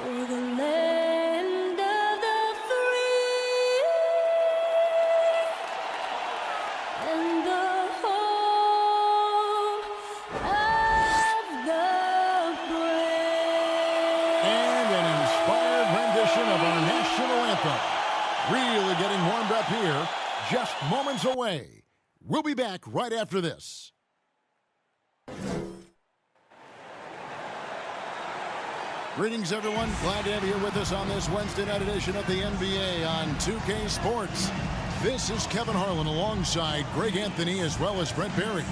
the land of the free and the home of the brave. And an inspired rendition of our national anthem. Really getting warmed up here, just moments away. We'll be back right after this. Greetings, everyone. Glad to have you here with us on this Wednesday night edition of the NBA on 2K Sports. This is Kevin Harlan alongside Greg Anthony as well as Brent Barry.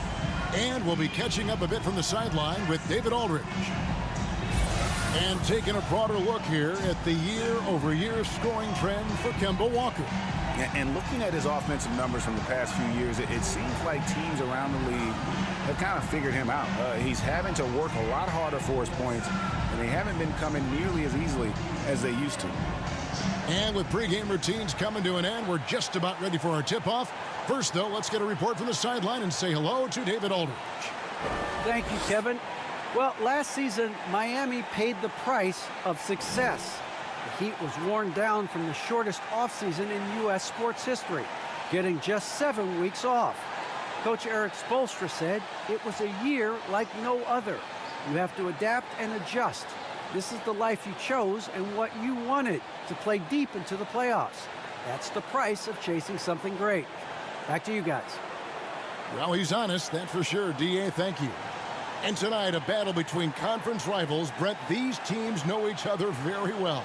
And we'll be catching up a bit from the sideline with David Aldridge. And taking a broader look here at the year-over-year scoring trend for Kemba Walker. And looking at his offensive numbers from the past few years, it seems like teams around the league have kind of figured him out. He's having to work a lot harder for his points, and they haven't been coming nearly as easily as they used to. And with pregame routines coming to an end, we're just about ready for our tip-off. First, though, let's get a report from the sideline and say hello to David Aldridge. Thank you, Kevin. Well, last season, Miami paid the price of success. The Heat was worn down from the shortest offseason in U.S. sports history, getting just 7 weeks off. Coach Eric Spoelstra said it was a year like no other. You have to adapt and adjust. This is the life you chose and what you wanted, to play deep into the playoffs. That's the price of chasing something great. Back to you guys. Well, he's honest, that's for sure. D.A., thank you. And tonight, a battle between conference rivals. Brett, these teams know each other very well.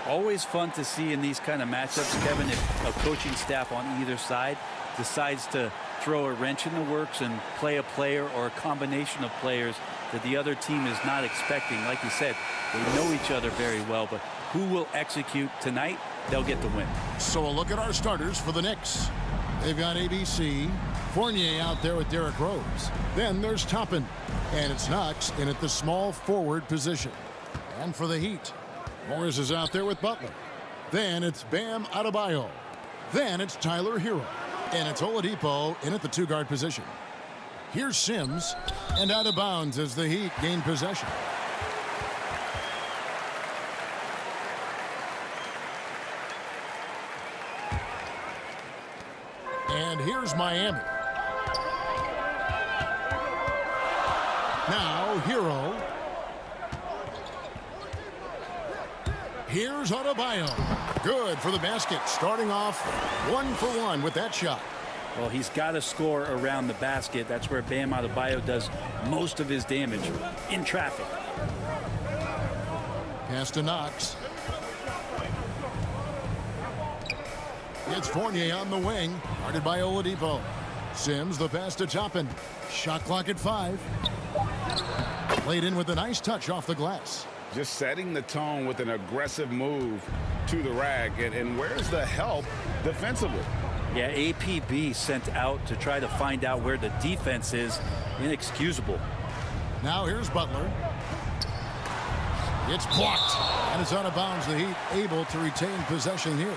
Always fun to see in these kind of matchups, Kevin, if a coaching staff on either side decides to throw a wrench in the works and play a player or a combination of players that the other team is not expecting. Like you said, they know each other very well, but who will execute tonight, they'll get the win. So a look at our starters for the Knicks. They've got ABC, Fournier out there with Derrick Rose. Then there's Toppin, and it's Knox in at the small forward position. And for the Heat, Morris is out there with Butler. Then it's Bam Adebayo. Then it's Tyler Hero. And it's Oladipo in at the two-guard position. Here's Sims, and out of bounds as the Heat gain possession. And here's Miami. Now, Hero. Here's Adebayo. Good for the basket. Starting off 1 for 1 with that shot. Well, he's got to score around the basket. That's where Bam Adebayo does most of his damage, in traffic. Pass to Knox. It's Fournier on the wing, guarded by Oladipo. Sims, the pass to Toppin. Shot clock at 5. Played in with a nice touch off the glass. Just setting the tone with an aggressive move to the rack. And where's the help defensively? Yeah, APB sent out to try to find out where the defense is. Inexcusable. Now here's Butler. It's blocked, and it's out of bounds. The Heat able to retain possession here.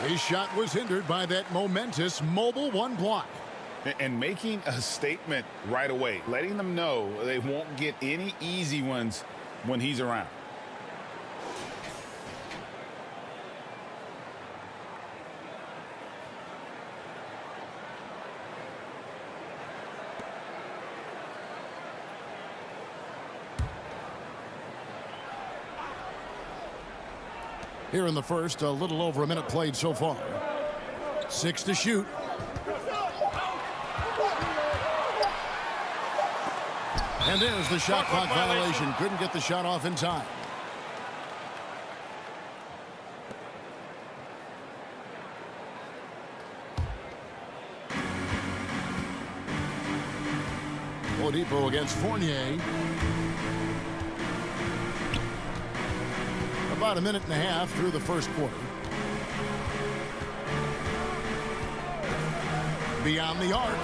His shot was hindered by that momentous mobile one block. And making a statement right away, letting them know they won't get any easy ones when he's around. Here in the first, a little over a minute played so far. 6 to shoot. And there's the shot clock violation. Couldn't get the shot off in time. Oladipo against Fournier. About a minute and a half through the first quarter. Beyond the arc.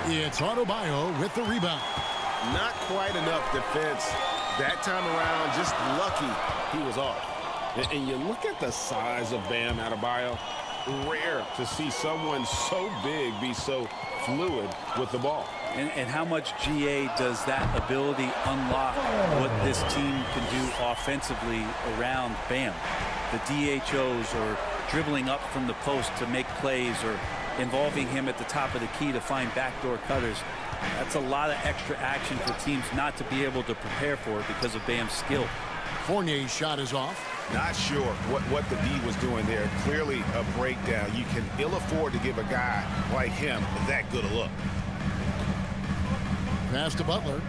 It's Adebayo with the rebound. Not quite enough defense that time around. Just lucky he was off. And you look at the size of Bam Adebayo. Rare to see someone so big be so fluid with the ball. And how much GA does that ability unlock what this team can do offensively around Bam? The DHOs or dribbling up from the post to make plays or involving him at the top of the key to find backdoor cutters. That's a lot of extra action for teams not to be able to prepare for because of Bam's skill. Fournier's shot is off. Not sure what the D was doing there. Clearly a breakdown. You can ill afford to give a guy like him that good a look. Pass to Butler.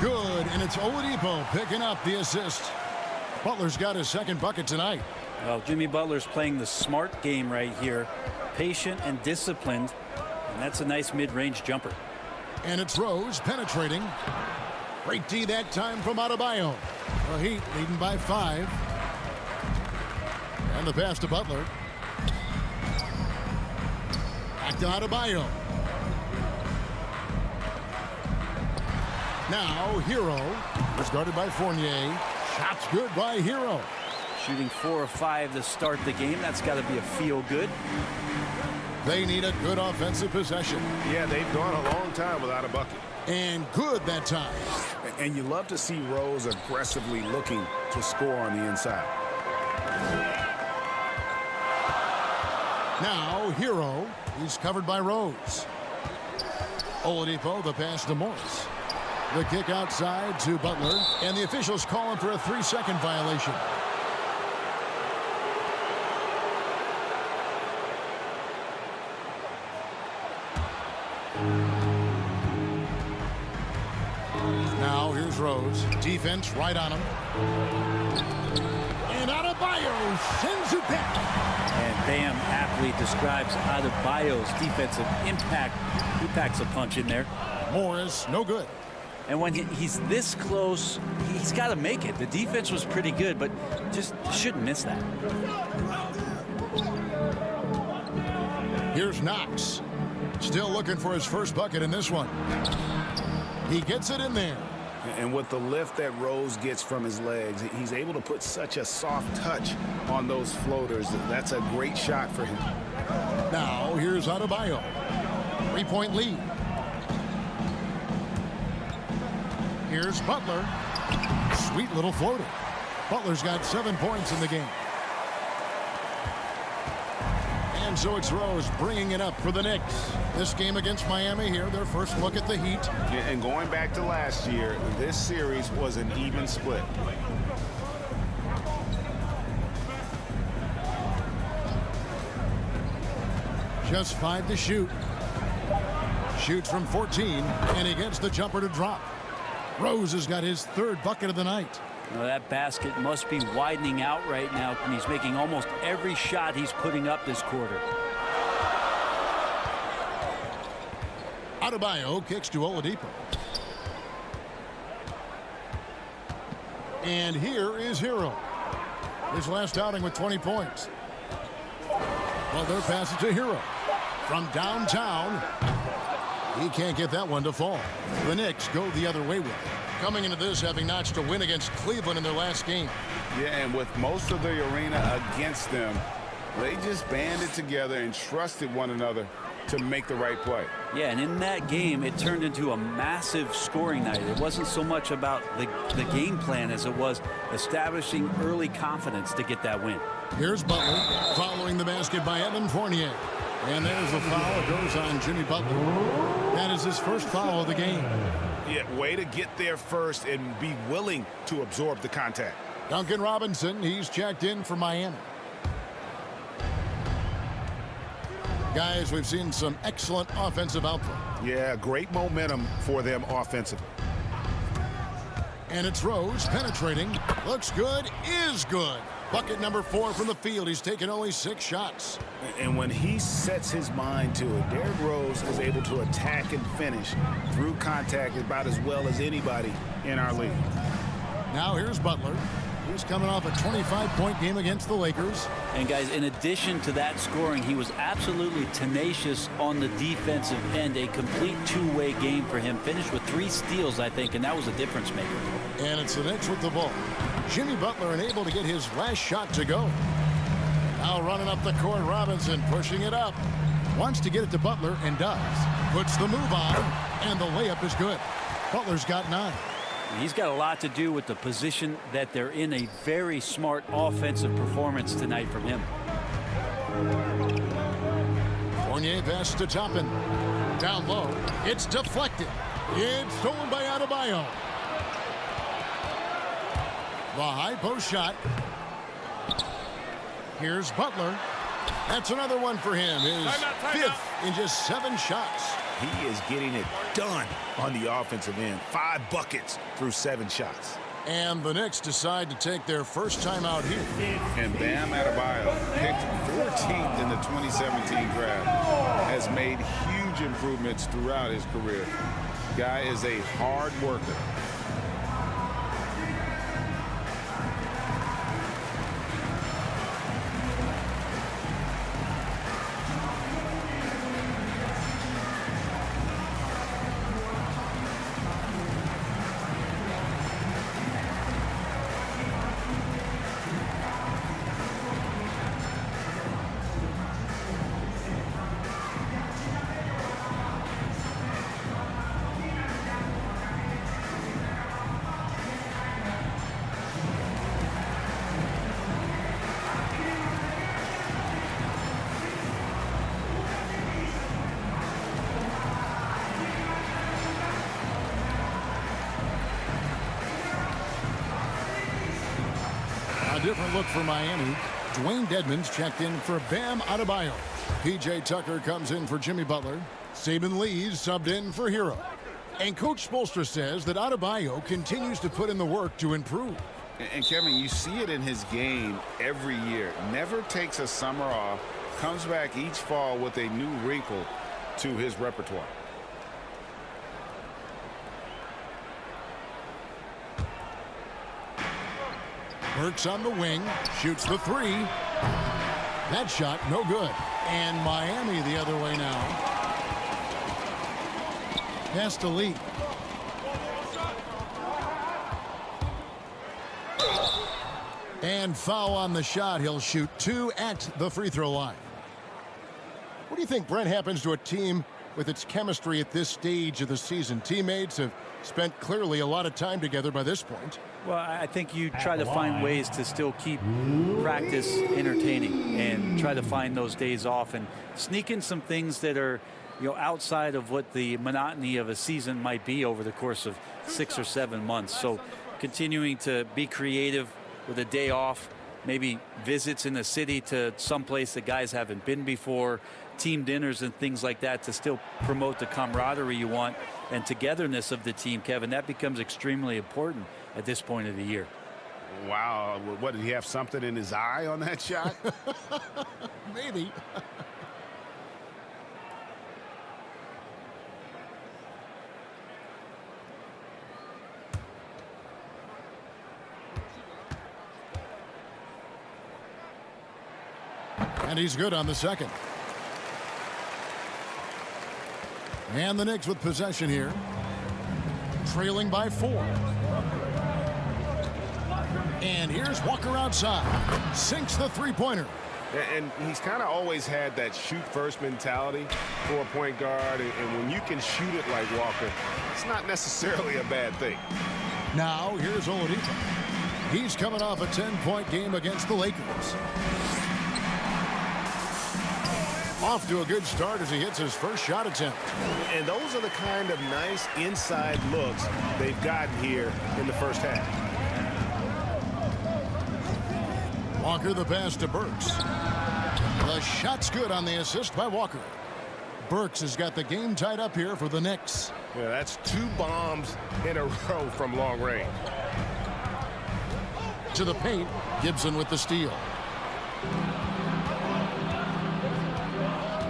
Good, and it's Oladipo picking up the assist. Butler's got his second bucket tonight. Well, Jimmy Butler's playing the smart game right here. Patient and disciplined, and that's a nice mid-range jumper. And it's Rose penetrating. Great D that time from Adebayo. The Heat leading by 5. And the pass to Butler. Back to Adebayo. Now Hero is guarded by Fournier. Shots good by Hero. Shooting 4 of 5 to start the game. That's got to be a feel good. They need a good offensive possession. Yeah, they've gone a long time without a bucket. And good that time. And you love to see Rose aggressively looking to score on the inside. Now Hero. He's covered by Rose. Oladipo, the pass to Morris. The kick outside to Butler. And the officials calling for a 3-second violation. Now here's Rose. Defense right on him. And Adebayo sends it back. And Bam aptly describes Adebayo's defensive impact. He packs a punch in there. Morris, no good. And when he's this close, he's got to make it. The defense was pretty good, but just shouldn't miss that. Here's Knox. Still looking for his first bucket in this one. He gets it in there. And with the lift that Rose gets from his legs, he's able to put such a soft touch on those floaters. That's a great shot for him. Now here's Adebayo. 3-point lead. Here's Butler. Sweet little floater. Butler's got 7 points in the game. And so it's Rose bringing it up for the Knicks. This game against Miami here, their first look at the Heat. And going back to last year, this series was an even split. Just 5 to shoot. Shoots from 14, and he gets the jumper to drop. Rose has got his 3rd bucket of the night. Well, that basket must be widening out right now, and he's making almost every shot he's putting up this quarter. Adebayo kicks to Oladipo. And here is Hero. His last outing with 20 points. Well, their pass it to Hero. From downtown. He can't get that one to fall. The Knicks go the other way with it. Coming into this having notched a win against Cleveland in their last game. Yeah, and with most of the arena against them, they just banded together and trusted one another to make the right play. Yeah, and in that game, it turned into a massive scoring night. It wasn't so much about the game plan as it was establishing early confidence to get that win. Here's Butler following the basket by Evan Fournier. And there's the foul. It goes on Jimmy Butler. That is his first foul of the game. Yeah, way to get there first and be willing to absorb the contact. Duncan Robinson, he's checked in for Miami. Guys, we've seen some excellent offensive output. Yeah, great momentum for them offensively. And it's Rose penetrating. Looks good, is good. Bucket number 4 from the field. He's taken only 6 shots. And when he sets his mind to it, Derrick Rose is able to attack and finish through contact about as well as anybody in our league. Now here's Butler. He's coming off a 25-point game against the Lakers. And guys, in addition to that scoring, he was absolutely tenacious on the defensive end. A complete two-way game for him. Finished with 3 steals, I think, and that was a difference maker. And it's the Knicks with the ball. Jimmy Butler unable to get his last shot to go. Now running up the court, Robinson pushing it up. Wants to get it to Butler and does. Puts the move on, and the layup is good. Butler's got 9. He's got a lot to do with the position that they're in. A very smart offensive performance tonight from him. Fournier pass to Toppin. Down low. It's deflected. It's stolen by Adebayo. The high post shot. Here's Butler. That's another one for him. His 5th in just 7 shots. He is getting it done on the offensive end. 5 buckets through 7 shots. And the Knicks decide to take their first time out here. And Bam Adebayo, picked 14th in the 2017 draft, has made huge improvements throughout his career. Guy is a hard worker. A different look for Miami. Dwayne Dedmon's checked in for Bam Adebayo. P.J. Tucker comes in for Jimmy Butler. Saban Lee's subbed in for Hero. And Coach Spoelstra says that Adebayo continues to put in the work to improve. And Kevin, you see it in his game every year. Never takes a summer off. Comes back each fall with a new wrinkle to his repertoire. Burks on the wing, shoots the 3. That shot, no good. And Miami the other way now. Pass to Lee. And foul on the shot. He'll shoot 2 at the free throw line. What do you think, Brent, happens to a team with its chemistry at this stage of the season? Teammates have spent clearly a lot of time together by this point. Well, I think you try to find ways to still keep practice entertaining and try to find those days off and sneak in some things that are, outside of what the monotony of a season might be over the course of 6 or 7 months. So continuing to be creative with a day off, maybe visits in the city to someplace that guys haven't been before, team dinners and things like that to still promote the camaraderie you want and togetherness of the team, Kevin. That becomes extremely important at this point of the year. Wow. What, did he have something in his eye on that shot? Maybe. And he's good on the second. And the Knicks with possession here. Trailing by 4. And here's Walker outside. Sinks the three-pointer. And he's kind of always had that shoot-first mentality for a point guard. And when you can shoot it like Walker, it's not necessarily a bad thing. Now, here's Oladipo. He's coming off a 10-point game against the Lakers. Off to a good start as he hits his first shot attempt. And those are the kind of nice inside looks they've gotten here in the first half. Walker the pass to Burks. The shot's good on the assist by Walker. Burks has got the game tied up here for the Knicks. Yeah, that's 2 bombs in a row from long range. To the paint, Gibson with the steal.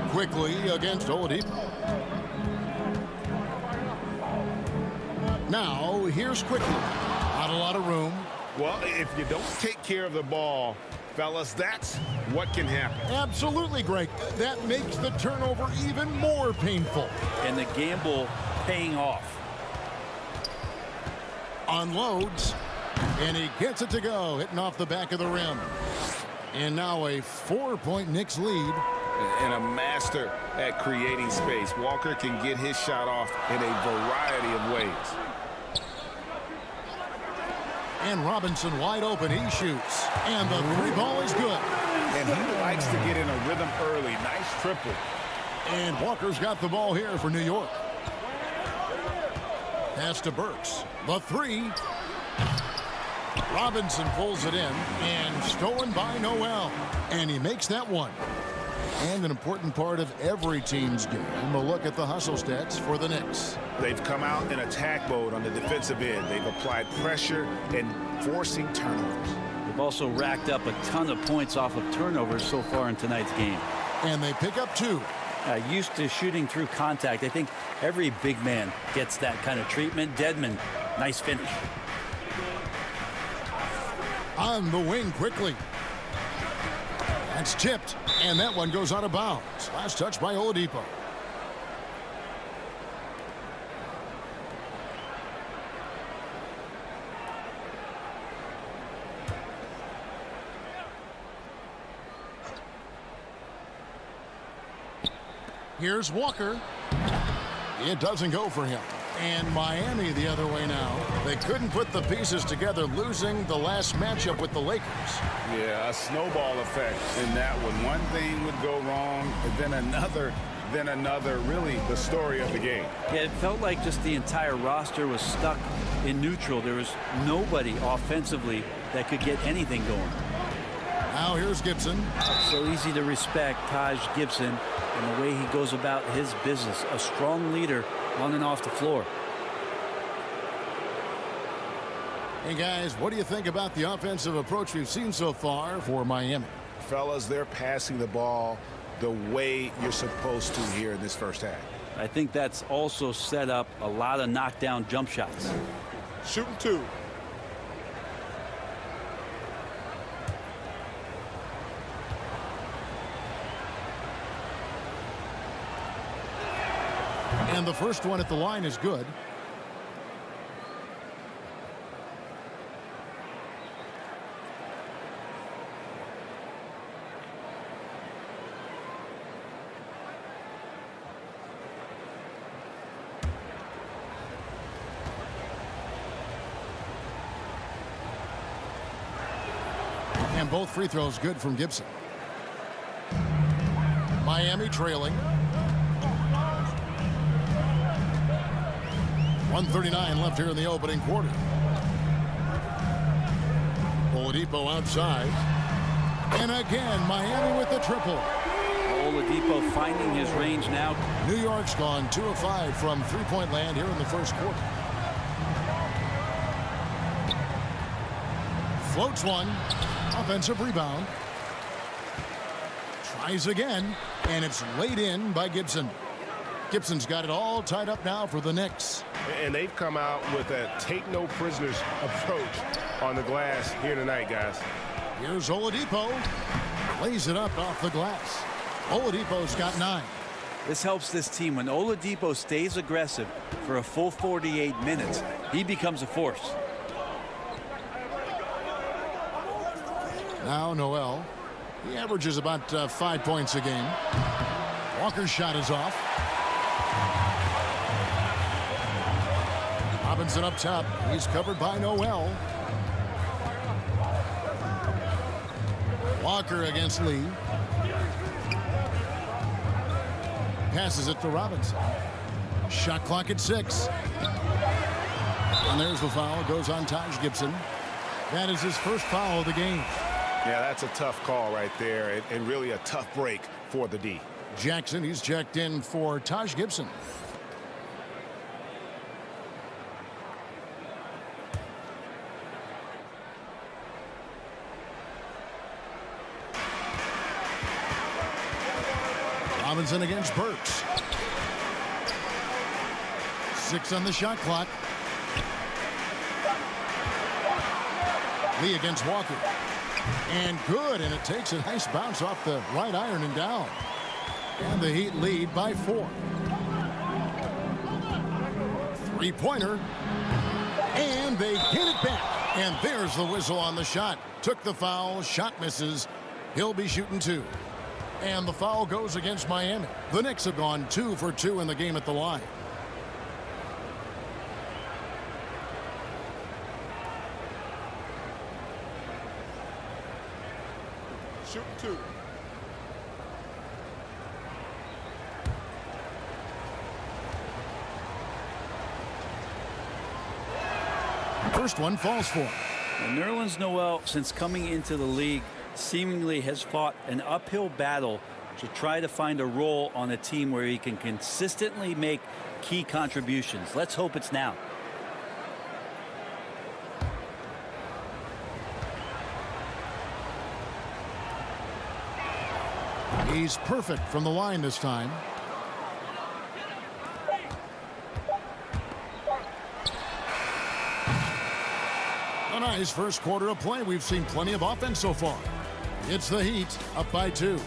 Quickly against Oladipo. Now, here's Quickly. Not a lot of room. Well, if you don't take care of the ball, fellas, that's what can happen. Absolutely, Greg. That makes the turnover even more painful. And the gamble paying off. Unloads. And he gets it to go, hitting off the back of the rim. And now a 4-point Knicks lead. and a master at creating space. Walker can get his shot off in a variety of ways. And Robinson wide open. He shoots. And the three ball is good. And he likes to get in a rhythm early. Nice triple. And Walker's got the ball here for New York. Pass to Burks. The three. Robinson pulls it in. And stolen by Noel. And he makes that one. And an important part of every team's game, a look at the hustle stats for the Knicks. They've come out in attack mode on the defensive end. They've applied pressure and forcing turnovers. They've also racked up a ton of points off of turnovers so far in tonight's game. And they pick up 2. Used to shooting through contact. I think every big man gets that kind of treatment. Dedmon, nice finish. On the wing quickly. That's tipped. And that one goes out of bounds. Last touch by Oladipo. Here's Walker. It doesn't go for him. And Miami the other way now. They couldn't put the pieces together, losing the last matchup with the Lakers. Yeah, a snowball effect in that one. One thing would go wrong, then another, then another. Really the story of the game. Yeah, it felt like just the entire roster was stuck in neutral. There was nobody offensively that could get anything going. Now here's Gibson. So easy to respect Taj Gibson and the way he goes about his business. A strong leader on and off the floor. Hey guys, what do you think about the offensive approach we've seen so far for Miami? Fellas, they're passing the ball the way you're supposed to here in this first half. I think that's also set up a lot of knockdown jump shots. Shooting 2. And the first one at the line is good. And both free throws good from Gibson. Miami trailing. 1:39 left here in the opening quarter. Oladipo outside. And again, Miami with the triple. Oladipo finding his range now. New York's gone 2 of 5 from three-point land here in the first quarter. Floats one. Offensive rebound. Tries again. And it's laid in by Gibson. Gibson's got it all tied up now for the Knicks. And they've come out with a take-no-prisoners approach on the glass here tonight, guys. Here's Oladipo. Lays it up off the glass. Oladipo's got 9. This helps this team. When Oladipo stays aggressive for a full 48 minutes, he becomes a force. Now Noel. He averages about 5 points a game. Walker's shot is off. Robinson up top. He's covered by Noel. Walker against Lee. Passes it to Robinson. Shot clock at 6. And there's the foul. Goes on Taj Gibson. That is his first foul of the game. Yeah, that's a tough call right there, and really a tough break for the D. Jackson, he's checked in for Taj Gibson. Robinson against Burks. 6 on the shot clock. Lee against Walker. And good, and it takes a nice bounce off the right iron and down. And the Heat lead by 4. Three-pointer. And they get it back. And there's the whistle on the shot. Took the foul. Shot misses. He'll be shooting 2. And the foul goes against Miami. The Knicks have gone 2 for 2 in the game at the line. Shoot 2. First one falls for him. And Nerlens Noel, since coming into the league, seemingly has fought an uphill battle to try to find a role on a team where he can consistently make key contributions. Let's hope it's now. He's perfect from the line this time. A nice first quarter of play. We've seen plenty of offense so far. It's the Heat up by 2.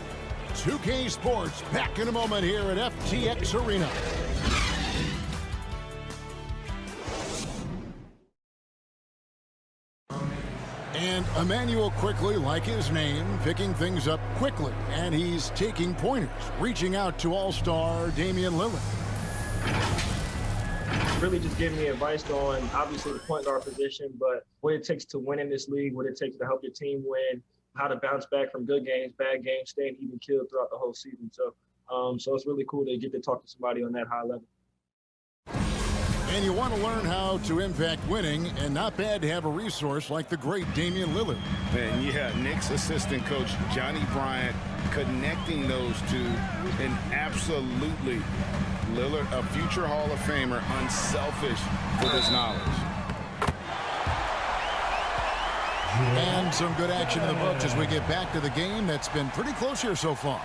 2K Sports back in a moment here at FTX Arena. And Emmanuel quickly, like his name, picking things up quickly. And he's taking pointers, reaching out to all-star Damian Lillard. Really just giving me advice on obviously the point guard position, but what it takes to win in this league, what it takes to help your team win, how to bounce back from good games, bad games, staying even killed throughout the whole season. So it's really cool to get to talk to somebody on that high level. And you want to learn how to impact winning, and not bad to have a resource like the great Damian Lillard. And yeah, Knicks assistant coach Johnny Bryant connecting those two, and absolutely Lillard, a future Hall of Famer, unselfish with his knowledge. And some good action in the books as we get back to the game that's been pretty close here so far.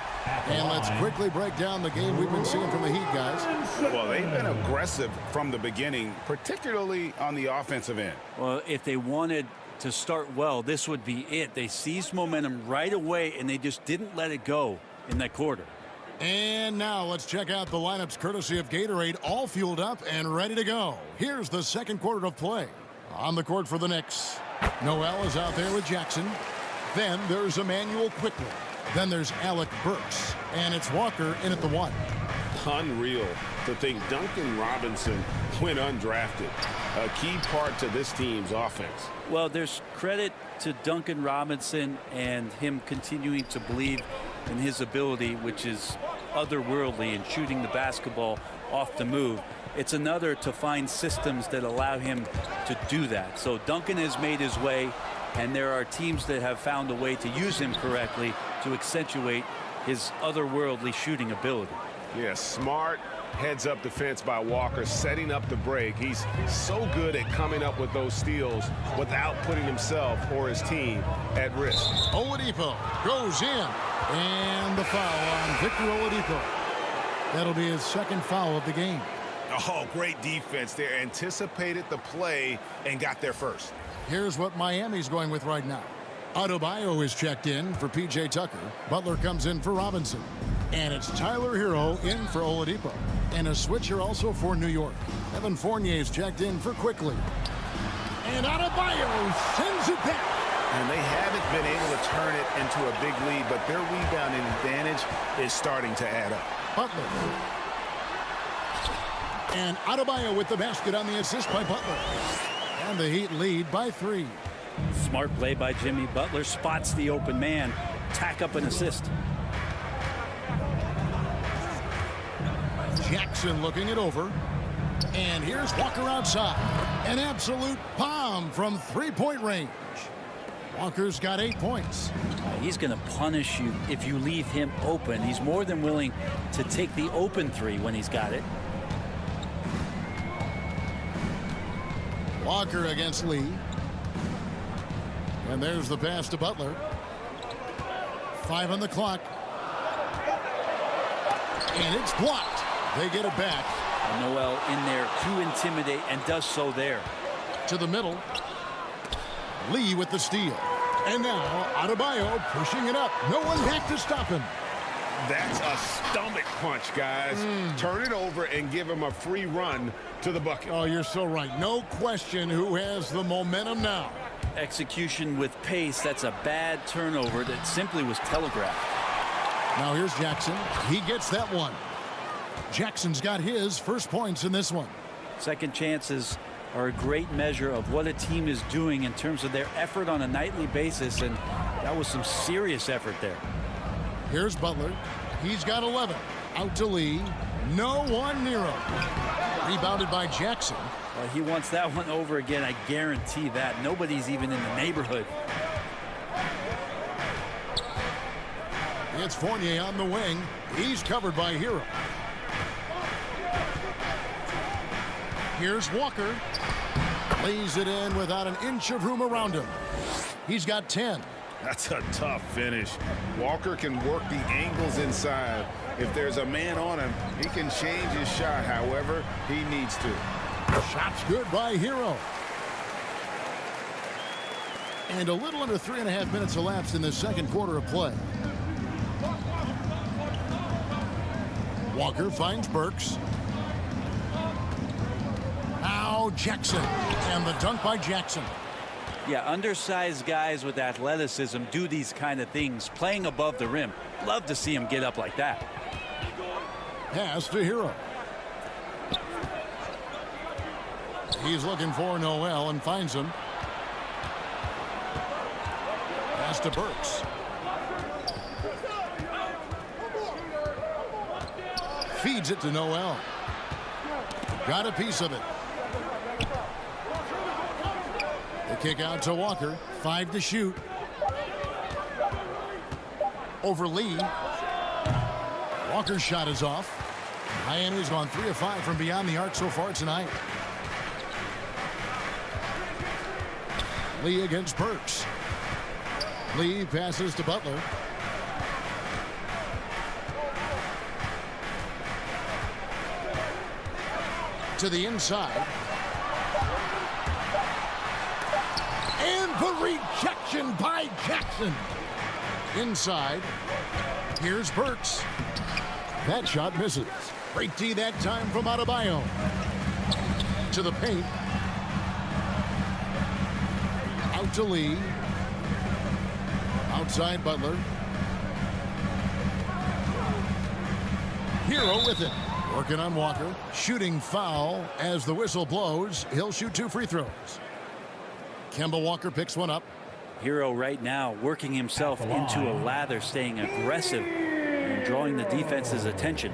And let's quickly break down the game we've been seeing from the Heat, guys. Well, they've been aggressive from the beginning, particularly on the offensive end. Well, if they wanted to start well, this would be it. They seized momentum right away, and they just didn't let it go in that quarter. And now let's check out the lineups courtesy of Gatorade, all fueled up and ready to go. Here's the second quarter of play. On the court for the Knicks, Noel is out there with Jackson. Then there's Emmanuel quickly. Then there's Alec Burks. And it's Walker in at the 1. Unreal to think Duncan Robinson went undrafted. A key part to this team's offense. Well, there's credit to Duncan Robinson and him continuing to believe in his ability, which is otherworldly in shooting the basketball off the move. It's another to find systems that allow him to do that. So Duncan has made his way, and there are teams that have found a way to use him correctly to accentuate his otherworldly shooting ability. Yeah, smart heads-up defense by Walker, setting up the break. He's so good at coming up with those steals without putting himself or his team at risk. Oladipo goes in, and the foul on Victor Oladipo. That'll be his second foul of the game. Oh, great defense there. Anticipated the play and got there first. Here's what Miami's going with right now. Adebayo is checked in for P.J. Tucker. Butler comes in for Robinson. And it's Tyler Hero in for Oladipo. And a switcher also for New York. Evan Fournier is checked in for Quickly. And Adebayo sends it back. And they haven't been able to turn it into a big lead, but their rebounding advantage is starting to add up. Butler. And Adebayo with the basket on the assist by Butler. And the Heat lead by 3. Smart play by Jimmy Butler. Spots the open man. Tack up an assist. Jackson looking it over. And here's Walker outside. An absolute bomb from three-point range. Walker's got 8 points. He's going to punish you if you leave him open. He's more than willing to take the open three when he's got it. Walker against Lee. And there's the pass to Butler. 5 on the clock. And it's blocked. They get it back. Noel in there to intimidate, and does so there. To the middle. Lee with the steal. And now Adebayo pushing it up. No one back to stop him. That's a stomach punch, guys. Turn it over and give him a free run to the bucket. Oh, you're so right. No question who has the momentum now. Execution with pace. That's a bad turnover that simply was telegraphed. Now here's Jackson. He gets that one. Jackson's got his first points in this one. Second chances are a great measure of what a team is doing in terms of their effort on a nightly basis, and that was some serious effort there. Here's Butler. He's got 11. Out to Lee. No one near him. Rebounded by Jackson. Well, he wants that one over again. I guarantee that. Nobody's even in the neighborhood. It's Fournier on the wing. He's covered by Hero. Here's Walker. Lays it in without an inch of room around him. He's got 10. That's a tough finish. Walker can work the angles inside. If there's a man on him, he can change his shot however he needs to. Shot's good by Hero. And a little under 3.5 minutes elapsed in the second quarter of play. Walker finds Burks. Now Jackson. And the dunk by Jackson. Yeah, undersized guys with athleticism do these kind of things, playing above the rim. Love to see him get up like that. Pass to Hero. He's looking for Noel and finds him. Pass to Burks. Feeds it to Noel. Got a piece of it. The kick out to Walker. 5 to shoot. Over Lee. Walker's shot is off. Miami's gone 3 of 5 from beyond the arc so far tonight. Lee against Burks. Lee passes to Butler. To the inside. And the rejection by Jackson. Inside. Here's Burks. That shot misses. Great D that time from Adebayo. To the paint. Out to Lee. Outside Butler. Hero with it. Working on Walker. Shooting foul as the whistle blows. He'll shoot 2 free throws. Kemba Walker picks one up. Hero right now working himself into a lather, staying aggressive and drawing the defense's attention.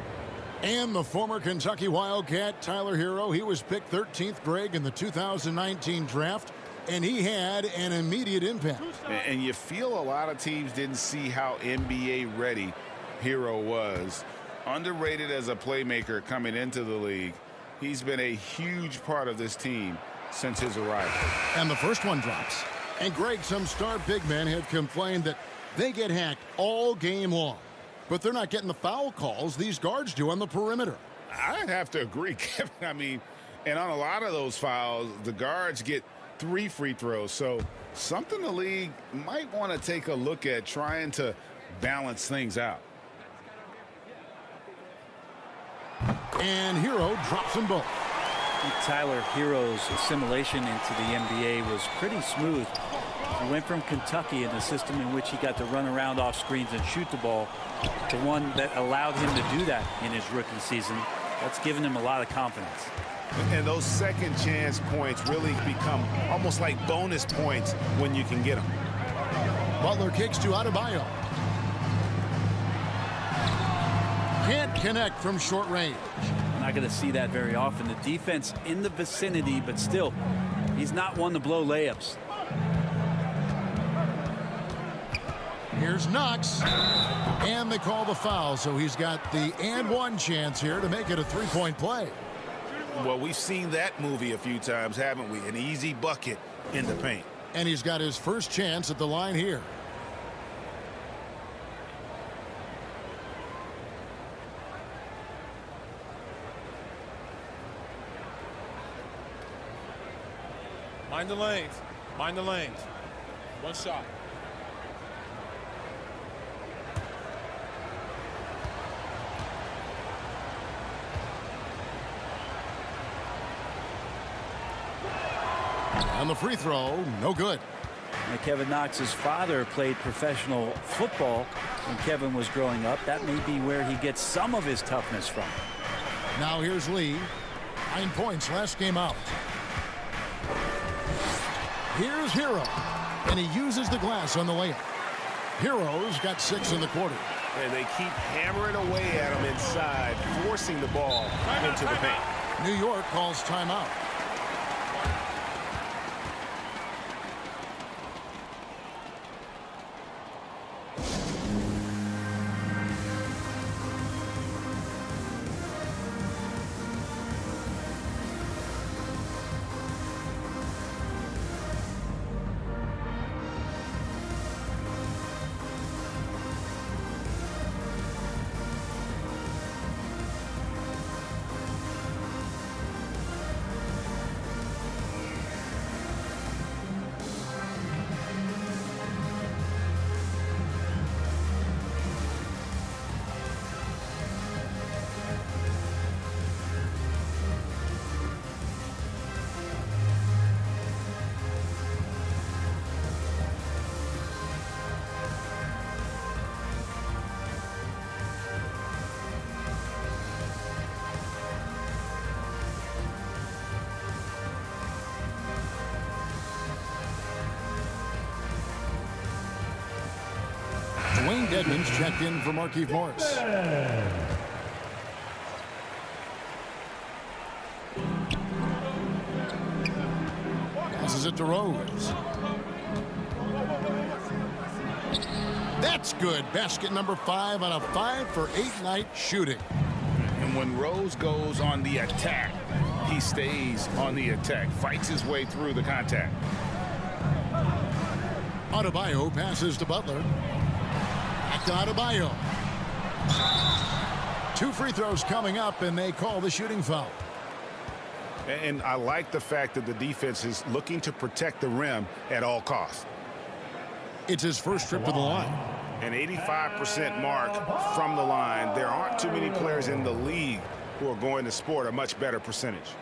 And the former Kentucky Wildcat, Tyler Hero, he was picked 13th, Greg, in the 2019 draft, and he had an immediate impact. And you feel a lot of teams didn't see how NBA ready Hero was. Underrated as a playmaker coming into the league. He's been a huge part of this team since his arrival. And the first one drops. And Greg, some star big men have complained that they get hacked all game long. But they're not getting the foul calls these guards do on the perimeter. I'd have to agree, Kevin. I mean, and on a lot of those fouls, the guards get 3 free throws. So something the league might want to take a look at, trying to balance things out. And Hero drops them both. Tyler Hero's assimilation into the NBA was pretty smooth. He went from Kentucky in a system in which he got to run around off screens and shoot the ball to one that allowed him to do that in his rookie season. That's given him a lot of confidence. And those second chance points really become almost like bonus points when you can get them. Butler kicks to Adebayo. Can't connect from short range. Not going to see that very often. The defense in the vicinity, but still, he's not one to blow layups. Here's Knox. And they call the foul, so he's got the and one chance here to make it a 3-point play. Well, we've seen that movie a few times, haven't we? An easy bucket in the paint. And he's got his first chance at the line here. Mind the lanes. Mind the lanes. One shot. On the free throw, no good. Now, Kevin Knox's father played professional football when Kevin was growing up. That may be where he gets some of his toughness from. Now here's Lee. 9 points last game out. Here's Hero. And he uses the glass on the layup. Hero's got 6 in the quarter. And they keep hammering away at him inside, forcing the ball into the paint. New York calls timeout. Dwayne Dedmon's checked in for Markieff Morris. Passes it to Rose. That's good. Basket number 5 on a 5 for 8 night shooting. And when Rose goes on the attack, he stays on the attack, fights his way through the contact. Adebayo passes to Butler. Back to Adebayo. 2 free throws coming up, and they call the shooting foul. And I like the fact that the defense is looking to protect the rim at all costs. It's his first trip to the line. An 85% mark from the line. There aren't too many players in the league who are going to sport a much better percentage.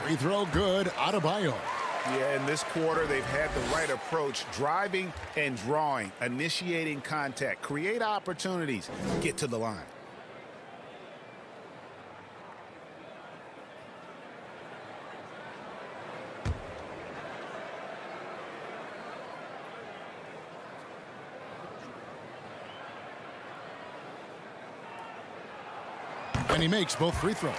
Free throw good. Adebayo. Yeah, in this quarter, they've had the right approach, driving and drawing, initiating contact, create opportunities, get to the line. And he makes both free throws.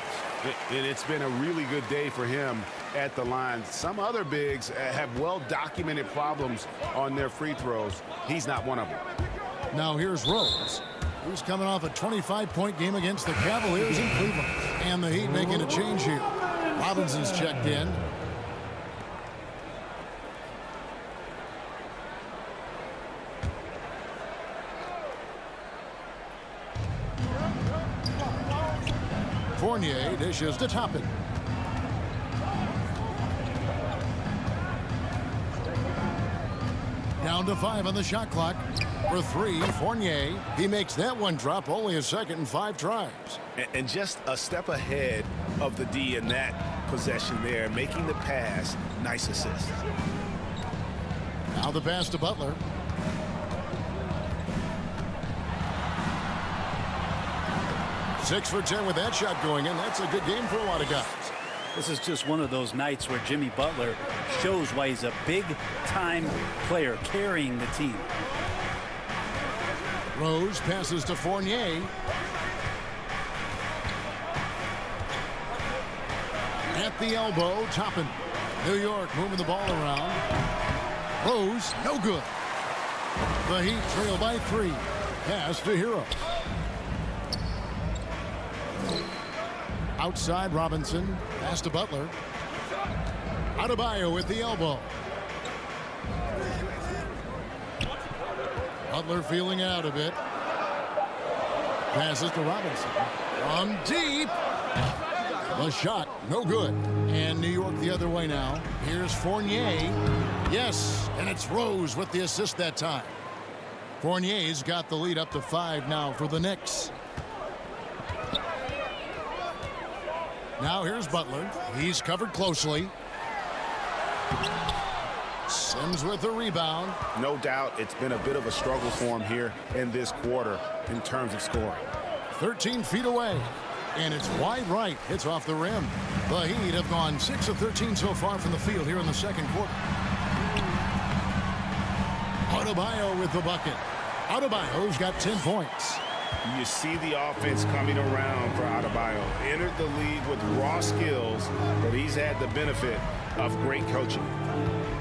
And it's been a really good day for him at the line. Some other bigs have well-documented problems on their free throws. He's not one of them. Now here's Rose, who's coming off a 25-point game against the Cavaliers in Cleveland. And the Heat making a change here. Robinson's checked in. Fournier dishes to Toppin. Down to 5 on the shot clock. For 3, Fournier. He makes that one drop, only a second and 5 tries. And just a step ahead of the D in that possession there, making the pass. Nice assist. Now the pass to Butler. Six for 10 with that shot going in. That's a good game for a lot of guys. This is just one of those nights where Jimmy Butler shows why he's a big-time player carrying the team. Rose passes to Fournier. At the elbow, Toppin. New York moving the ball around. Rose, no good. The Heat trail by 3. Pass to Hero. Outside Robinson. Pass to Butler. Adebayo with the elbow. Butler feeling out a bit. Passes to Robinson. From deep. The shot, no good. And New York the other way now. Here's Fournier. Yes, and it's Rose with the assist that time. Fournier's got the lead up to 5 now for the Knicks. Now here's Butler. He's covered closely. Sims with the rebound. No doubt it's been a bit of a struggle for him here in this quarter in terms of scoring. 13 feet away. And it's wide right. It's off the rim. The Heat have gone 6 of 13 so far from the field here in the second quarter. Adebayo with the bucket. Adebayo's got 10 points. You see the offense coming around for Adebayo. Entered the league with raw skills, but he's had the benefit of great coaching.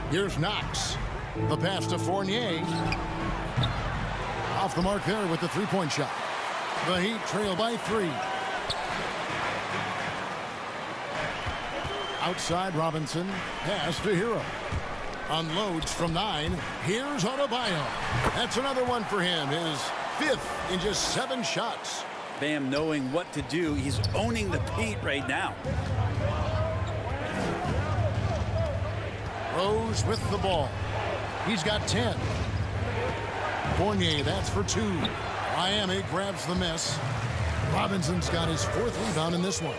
Here's Knox. The pass to Fournier. Off the mark there with the three-point shot. The Heat trail by 3. Outside Robinson. Pass to Hero. Unloads from 9. Here's Adebayo. That's another one for him. His 5th in just 7 shots. Bam knowing what to do. He's owning the paint right now. Rose with the ball. He's got 10. Fournier, that's for 2. Miami grabs the miss. Robinson's got his 4th rebound in this one.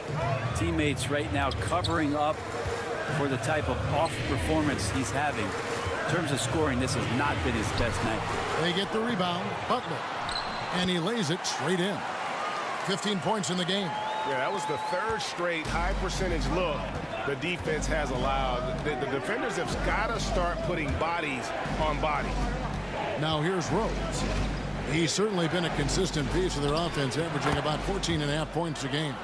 Teammates right now covering up for the type of off performance he's having. In terms of scoring, this has not been his best night. They get the rebound. Butler. And he lays it straight in. 15 points in the game. Yeah, that was the 3rd straight high percentage look the defense has allowed. The defenders have got to start putting bodies on bodies. Now here's Rose. He's certainly been a consistent piece of their offense, averaging about 14.5 points a game.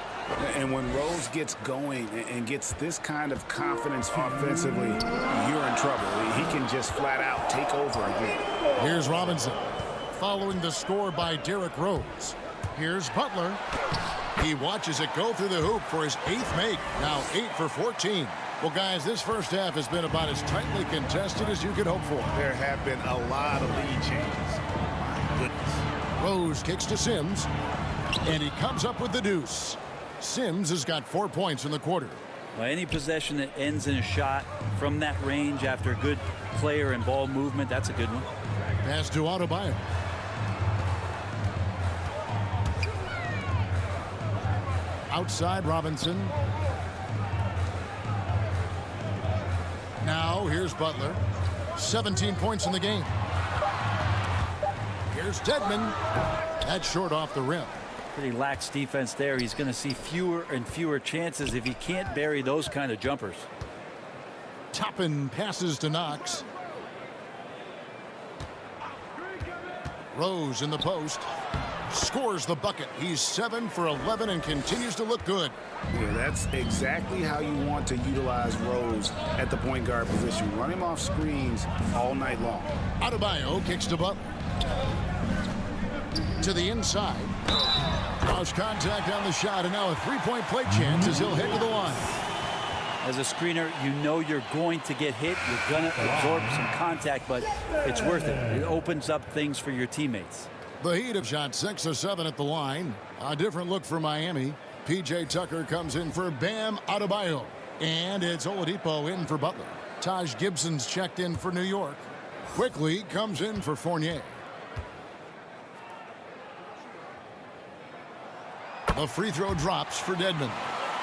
And when Rose gets going and gets this kind of confidence offensively, you're in trouble. He can just flat out take over again. Here's Robinson. Following the score by Derrick Rose. Here's Butler. He watches it go through the hoop for his 8th make. Now 8 for 14. Well, guys, this first half has been about as tightly contested as you could hope for. There have been a lot of lead changes. My goodness. Rose kicks to Sims. And he comes up with the deuce. Sims has got 4 points in the quarter. Well, any possession that ends in a shot from that range after good player and ball movement, that's a good one. Pass to Adebayo. Outside Robinson. Now here's Butler. 17 points in the game. Here's Dedmon. That's short off the rim. Pretty lax defense there. He's going to see fewer and fewer chances if he can't bury those kind of jumpers. Toppin passes to Knox. Rose in the post. Scores the bucket. He's 7 for 11 and continues to look good. Yeah, that's exactly how you want to utilize Rose at the point guard position. Run him off screens all night long. Adebayo kicks to Butler. To the inside. Lost contact on the shot, and now a three-point play chance as he'll head to the line. As a screener, you know you're going to get hit. You're going to absorb some contact, but it's worth it. It opens up things for your teammates. The Heat have shot 6 of 7 at the line. A different look for Miami. P.J. Tucker comes in for Bam Adebayo. And it's Oladipo in for Butler. Taj Gibson's checked in for New York. Quickly comes in for Fournier. The free throw drops for Dedmon.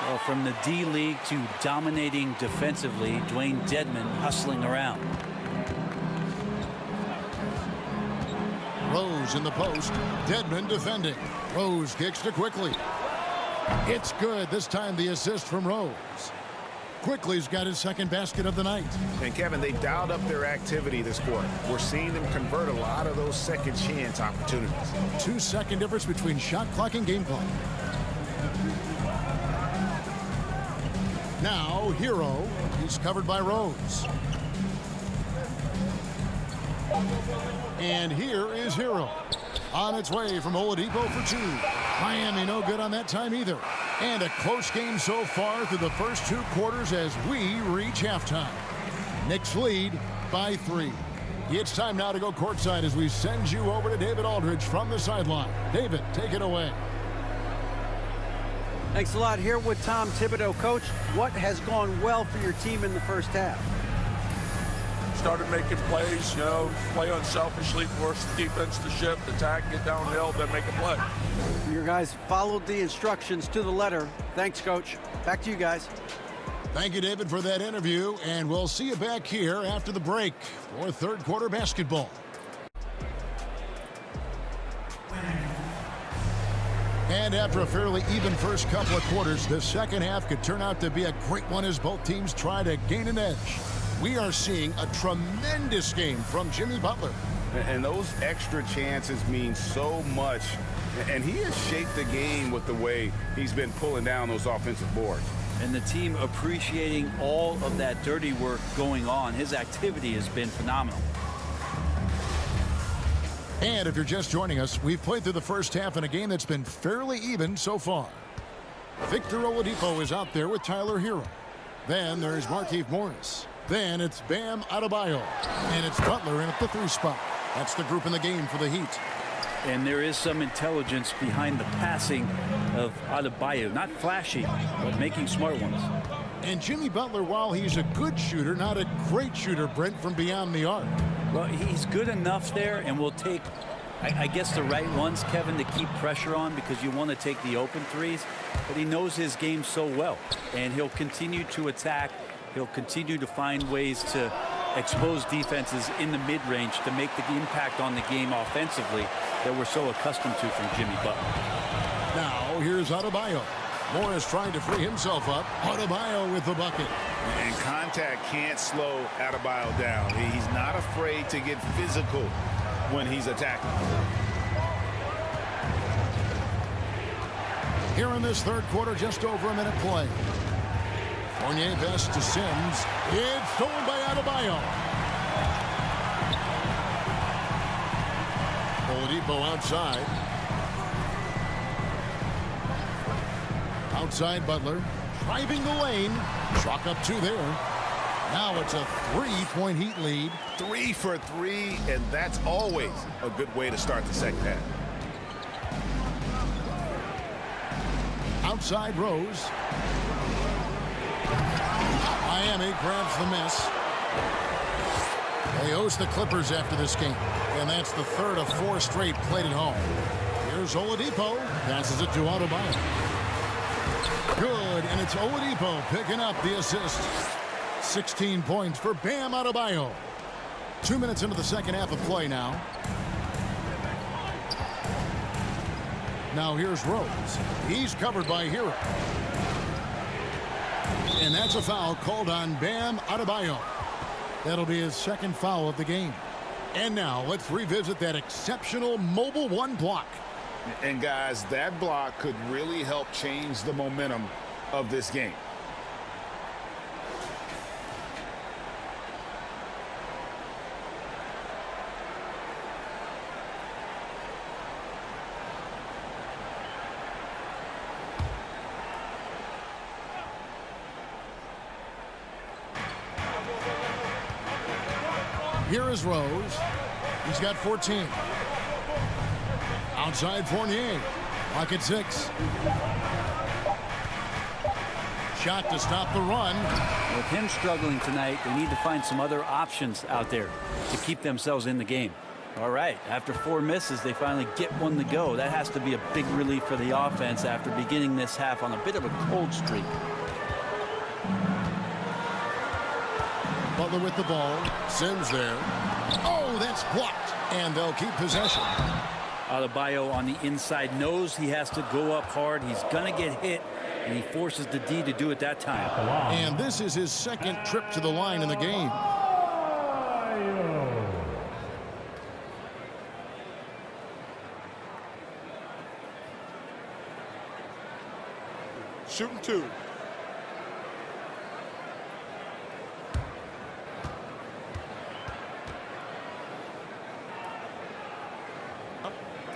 Well, from the D-League to dominating defensively, Dwayne Dedmon hustling around. Rose in the post. Dedmon defending. Rose kicks to Quickly. It's good. This time the assist from Rose. Quickly's got his 2nd basket of the night. And Kevin, they dialed up their activity this quarter. We're seeing them convert a lot of those second chance opportunities. 2-second difference between shot clock and game clock. Now Hero. He's covered by Rose. And here is Hero. On its way from Oladipo for 2. Miami no good on that time either. And a close game so far through the first 2 quarters as we reach halftime. Knicks lead by 3. It's time now to go courtside as we send you over to David Aldridge from the sideline. David, take it away. Thanks a lot. Here with Tom Thibodeau. Coach, what has gone well for your team in the first half? Started making plays, play unselfishly, force the defense to shift, attack, get downhill, then make a play. Your guys followed the instructions to the letter. Thanks, Coach. Back to you guys. Thank you, David, for that interview, and we'll see you back here after the break for third quarter basketball. And after a fairly even first couple of quarters, the second half could turn out to be a great one as both teams try to gain an edge. We are seeing a tremendous game from Jimmy Butler. And those extra chances mean so much. And he has shaped the game with the way he's been pulling down those offensive boards. And the team appreciating all of that dirty work going on. His activity has been phenomenal. And if you're just joining us, we've played through the first half in a game that's been fairly even so far. Victor Oladipo is out there with Tyler Hero. Then there's Markieff Morris. Then it's Bam Adebayo. And it's Butler in at the 3 spot. That's the group in the game for the Heat. And there is some intelligence behind the passing of Adebayo. Not flashy, but making smart ones. And Jimmy Butler, while he's a good shooter, not a great shooter, Brent, from beyond the arc. Well, he's good enough there, and will take, I guess, the right ones, Kevin, to keep pressure on, because you want to take the open threes. But he knows his game so well, and he'll continue to attack. He'll continue to find ways to expose defenses in the mid-range to make the impact on the game offensively that we're so accustomed to from Jimmy Butler. Now, here's Adebayo. Morris trying to free himself up. Adebayo with the bucket. And contact can't slow Adebayo down. He's not afraid to get physical when he's attacking. Here in this third quarter, just over a minute play. Fournier pass to Sims. It's stolen by Adebayo. Oladipo outside. Outside Butler. Driving the lane. Chalk up 2 there. Now it's a 3-point Heat lead. 3 for 3, and that's always a good way to start the second half. Outside Rose. Miami grabs the miss. They host the Clippers after this game, and that's the third of 4 straight played at home. Here's Oladipo. Passes it to Adebayo. Good, and it's Oladipo picking up the assist. 16 points for Bam Adebayo. 2 minutes into the second half of play now. Now here's Rose. He's covered by Hero. And that's a foul called on Bam Adebayo. That'll be his second foul of the game. And now let's revisit that exceptional mobile 1 block. And guys, that block could really help change the momentum of this game. Here is Rose. He's got 14. Outside Fournier. Clock at 6. Shot to stop the run. With him struggling tonight, they need to find some other options out there to keep themselves in the game. All right, after 4 misses, they finally get one to go. That has to be a big relief for the offense after beginning this half on a bit of a cold streak. Butler with the ball. Sims there. Oh, that's blocked. And they'll keep possession. Adebayo on the inside knows he has to go up hard. He's going to get hit, and he forces the D to do it that time. And this is his second trip to the line in the game. Shooting 2.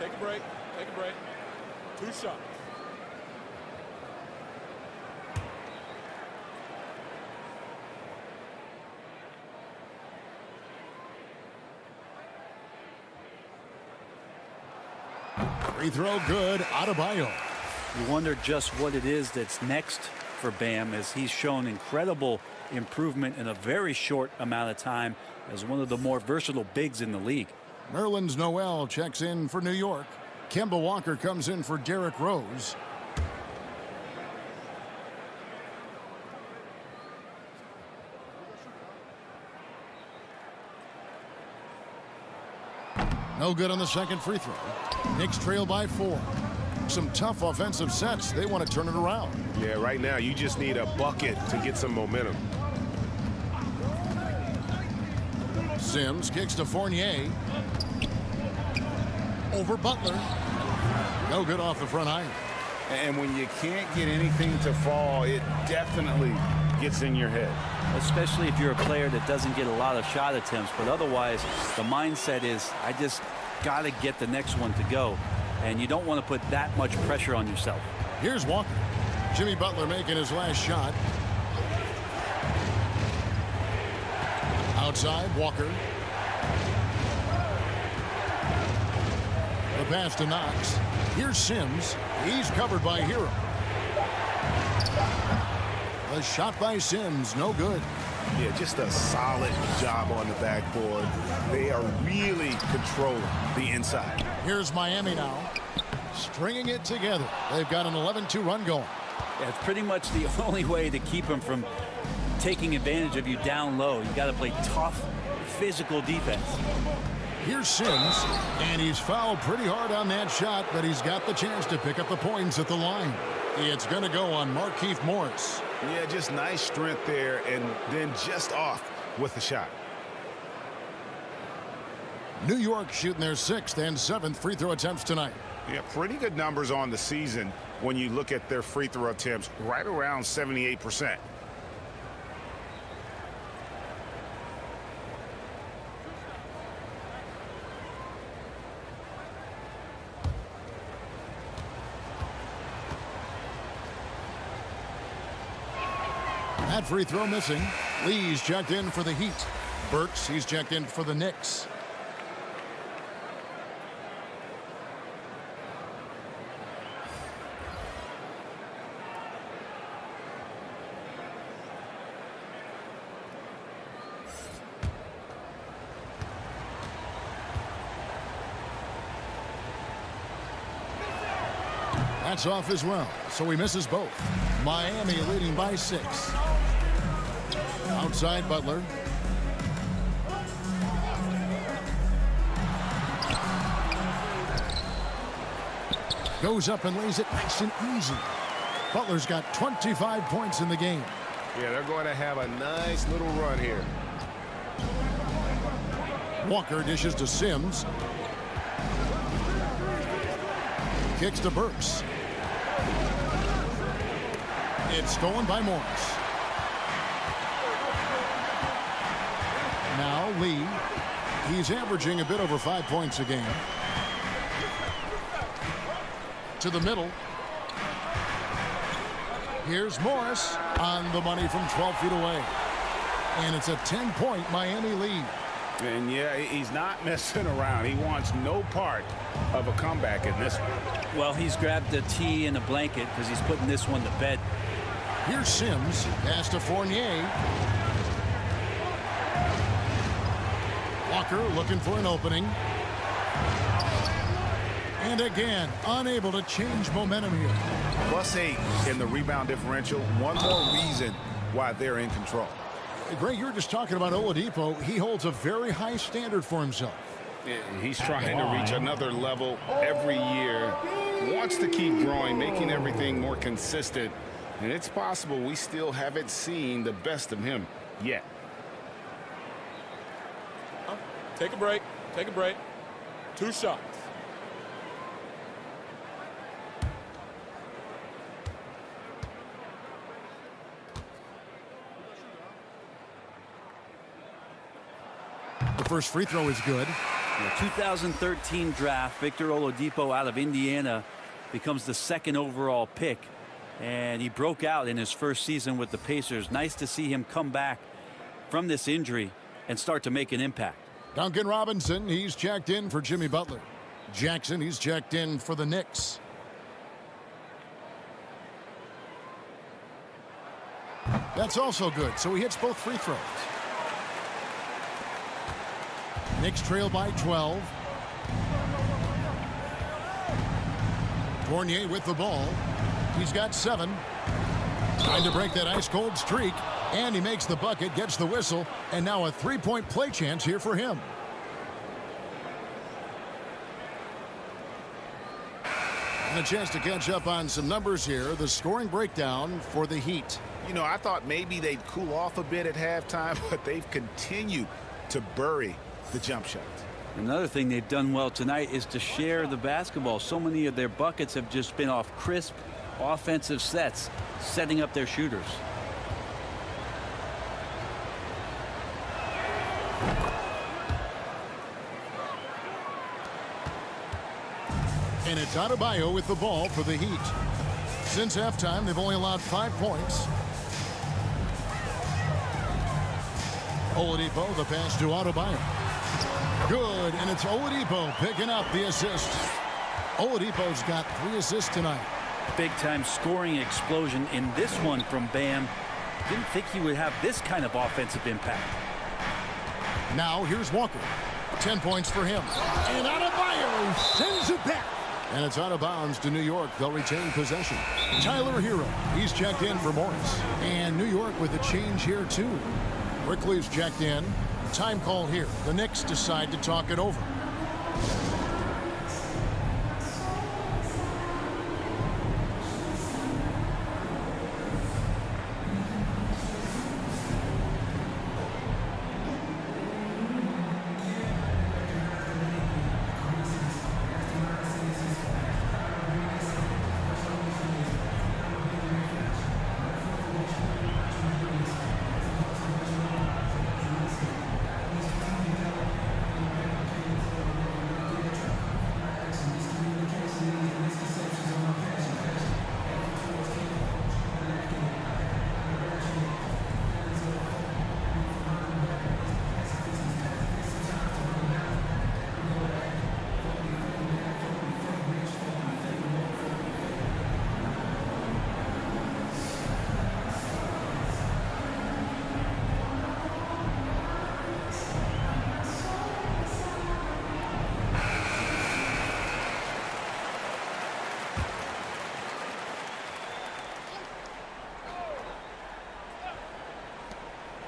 Take a break. Take a break. 2 shots. Free throw good. Adebayo. You wonder just what it is that's next for Bam, as he's shown incredible improvement in a very short amount of time as one of the more versatile bigs in the league. Nerlens Noel checks in for New York. Kemba Walker comes in for Derrick Rose. No good on the second free throw. Knicks trail by 4. Some tough offensive sets. They want to turn it around. Yeah, right now you just need a bucket to get some momentum. Sims kicks to Fournier. Over Butler. No good off the front iron. And when you can't get anything to fall, it definitely gets in your head. Especially if you're a player that doesn't get a lot of shot attempts, but otherwise the mindset is, I just got to get the next one to go, and you don't want to put that much pressure on yourself. Here's Walker. Jimmy Butler making his last shot. Outside, Walker. The pass to Knox. Here's Sims. He's covered by Hero. The shot by Sims, no good. Yeah, just a solid job on the backboard. They are really controlling the inside. Here's Miami now. Stringing it together. They've got an 11-2 run going. Yeah, it's pretty much the only way to keep them from taking advantage of you down low. You got to play tough, physical defense. Here's Sims, and he's fouled pretty hard on that shot, but he's got the chance to pick up the points at the line. It's going to go on Markieff Morris. Yeah, just nice strength there, and then just off with the shot. New York shooting their 6th and 7th free throw attempts tonight. Yeah, pretty good numbers on the season when you look at their free throw attempts, right around 78%. That free throw missing. Lee's checked in for the Heat. Burks, he's checked in for the Knicks. That's off as well, so he misses both. Miami leading by 6. Outside Butler. Goes up and lays it nice and easy. Butler's got 25 points in the game. Yeah, they're going to have a nice little run here. Walker dishes to Sims. Kicks to Burks. It's stolen by Morris. Now Lee. He's averaging a bit over 5 points a game. To the middle. Here's Morris on the money from 12 feet away. And it's a 10-point Miami lead. And yeah, he's not messing around. He wants no part of a comeback in this one. Well, he's grabbed a tee and a blanket because he's putting this one to bed. Here's Sims. Pass to Fournier. Walker looking for an opening. And again, unable to change momentum here. +8 in the rebound differential. One more reason why they're in control. Greg, you were just talking about Oladipo. He holds a very high standard for himself. He's trying to reach another level every year. Wants to keep growing, making everything more consistent. And it's possible we still haven't seen the best of him yet. Take a break. Take a break. 2 shots. The first free throw is good. The 2013 draft, Victor Oladipo out of Indiana becomes the 2nd overall pick. And he broke out in his first season with the Pacers. Nice to see him come back from this injury and start to make an impact. Duncan Robinson, he's checked in for Jimmy Butler. Jackson, he's checked in for the Knicks. That's also good, so he hits both free throws. Knicks trail by 12. Fournier with the ball. He's got 7. Trying to break that ice-cold streak. And he makes the bucket, gets the whistle, and now a three-point play chance here for him. And a chance to catch up on some numbers here. The scoring breakdown for the Heat. You know, I thought maybe they'd cool off a bit at halftime, but they've continued to bury the jump shots. Another thing they've done well tonight is to share the basketball. So many of their buckets have just been off crisp offensive sets, setting up their shooters. And it's Adebayo with the ball for the Heat. Since halftime, they've only allowed 5 points. Oladipo, the pass to Adebayo. Good, and it's Oladipo picking up the assist. Oladipo's got 3 assists tonight. Big-time scoring explosion in this one from Bam. Didn't think he would have this kind of offensive impact. Now here's Walker. 10 points for him. And Adebayo sends it back. And it's out of bounds to New York. They'll retain possession. Tyler Hero, he's checked in for Morris. And New York with a change here, too. Quickly's checked in. Time call here. The Knicks decide to talk it over.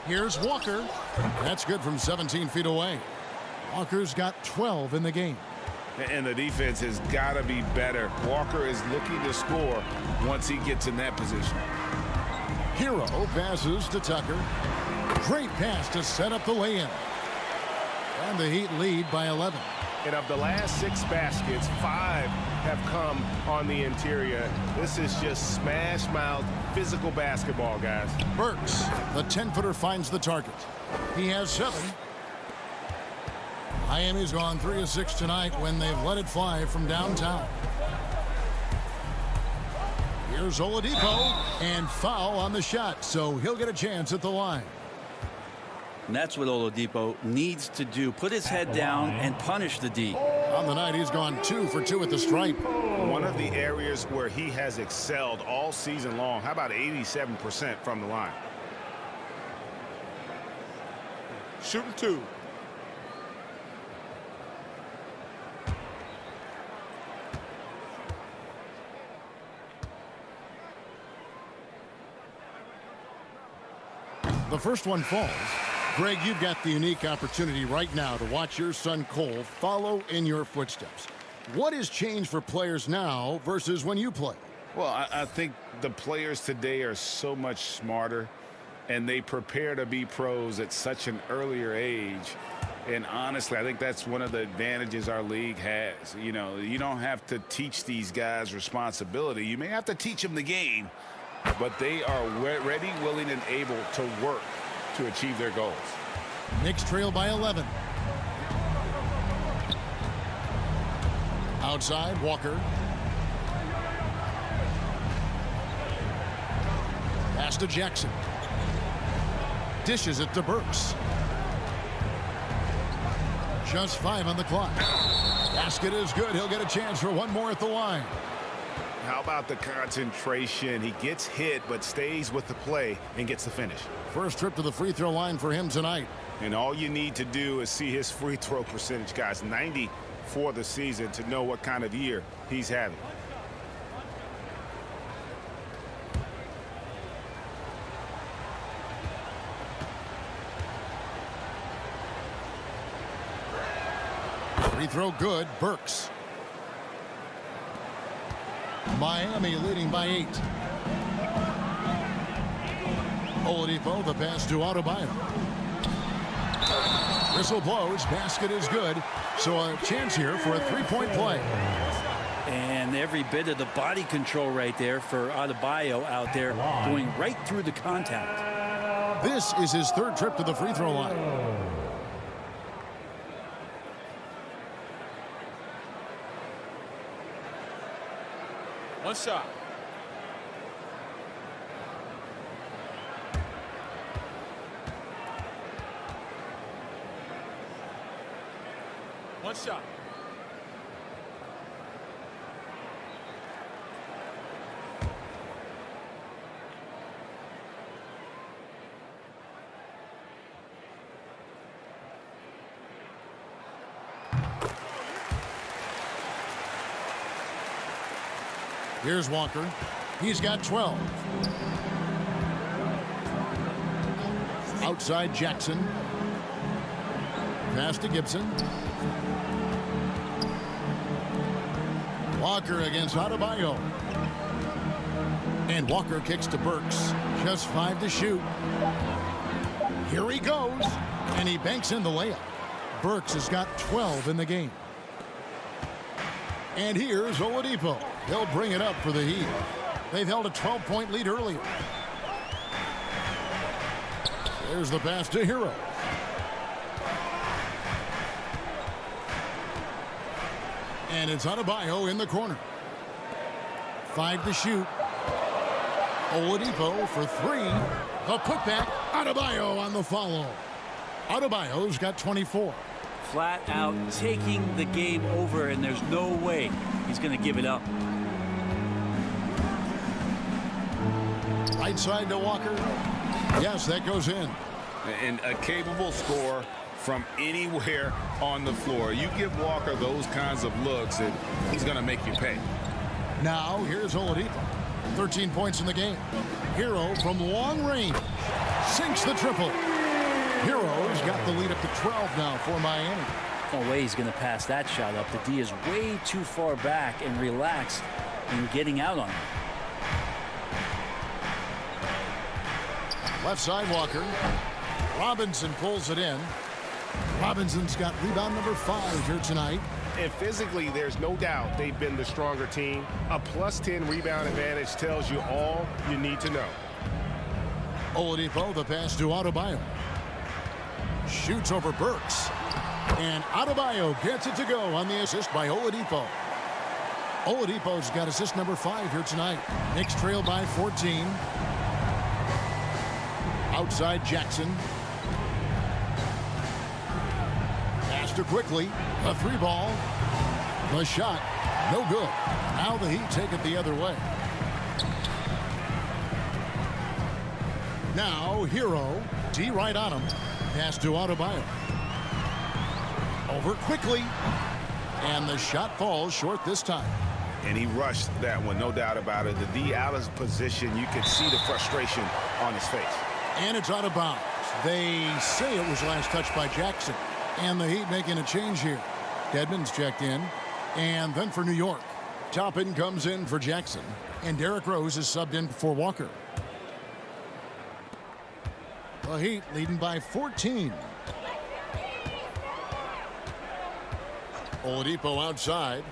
Here's Walker. That's good from 17 feet away. Walker's got 12 in the game. And the defense has got to be better. Walker is looking to score once he gets in that position. Hero passes to Tucker. Great pass to set up the lay-in. And the Heat lead by 11. And of the last 6 baskets, 5 have come on the interior. This is just smash-mouth physical basketball, guys. Burks, the 10-footer, finds the target. He has 7. Miami's gone 3 of 6 tonight when they've let it fly from downtown. Here's Oladipo, and foul on the shot, so he'll get a chance at the line. And that's what Oladipo needs to do. Put his head down and punish the D. On the night, he's gone 2 for 2 at the stripe. One of the areas where he has excelled all season long. How about 87% from the line? Shooting 2. The first one falls. Greg, you've got the unique opportunity right now to watch your son Cole follow in your footsteps. What has changed for players now versus when you played? Well, I think the players today are so much smarter, and they prepare to be pros at such an earlier age. And honestly, I think that's one of the advantages our league has. You know, you don't have to teach these guys responsibility. You may have to teach them the game, but they are ready, willing, and able to work to achieve their goals. Knicks trail by 11. Outside, Walker. Pass to Jackson. Dishes it to Burks. Just 5 on the clock. Basket is good. He'll get a chance for one more at the line. How about the concentration? He gets hit, but stays with the play and gets the finish. First trip to the free throw line for him tonight. And all you need to do is see his free throw percentage, guys. 90 for the season to know what kind of year he's having. Free throw good. Burks. Miami leading by 8. Oladipo, the pass to Adebayo. Whistle blows. Basket is good. So a chance here for a three-point play. And every bit of the body control right there for Adebayo out there, going right through the contact. This is his third trip to the free throw line. One shot. One shot. Here's Walker. He's got 12. Outside Jackson. Pass to Gibson. Walker against Adebayo. And Walker kicks to Burks. Just 5 to shoot. Here he goes. And he banks in the layup. Burks has got 12 in the game. And here's Oladipo. He'll bring it up for the Heat. They've held a 12-point lead earlier. There's the pass to Hero. And it's Adebayo in the corner. 5 to shoot. Oladipo for 3. A putback. Adebayo on the follow. Adebayo's got 24. Flat out taking the game over, and there's no way he's going to give it up. Right side to Walker. Yes, that goes in. And a capable scorer from anywhere on the floor. You give Walker those kinds of looks, and he's going to make you pay. Now, here's Oladipo. 13 points in the game. Hero from long range. Sinks the triple. Hero's got the lead up to 12 now for Miami. No way he's going to pass that shot up. The D is way too far back and relaxed in getting out on it. Left side Walker. Robinson pulls it in. Robinson's got rebound number 5 here tonight. And physically, there's no doubt they've been the stronger team. A plus 10 rebound advantage tells you all you need to know. Oladipo, the pass to Adebayo. Shoots over Burks. And Adebayo gets it to go on the assist by Oladipo. Oladipo's got assist number 5 here tonight. Knicks trail by 14. Outside Jackson. Pass to quickly. A 3-ball. The shot. No good. Now the Heat take it the other way. Now Hero. D right on him. Pass to Adebayo. Over quickly. And the shot falls short this time. And he rushed that one, no doubt about it. The D out of position, you can see the frustration on his face. And it's out of bounds. They say it was last touched by Jackson. And the Heat making a change here. Dedmon's checked in. And then for New York, Toppin comes in for Jackson. And Derrick Rose is subbed in for Walker. The Heat leading by 14. Oladipo outside.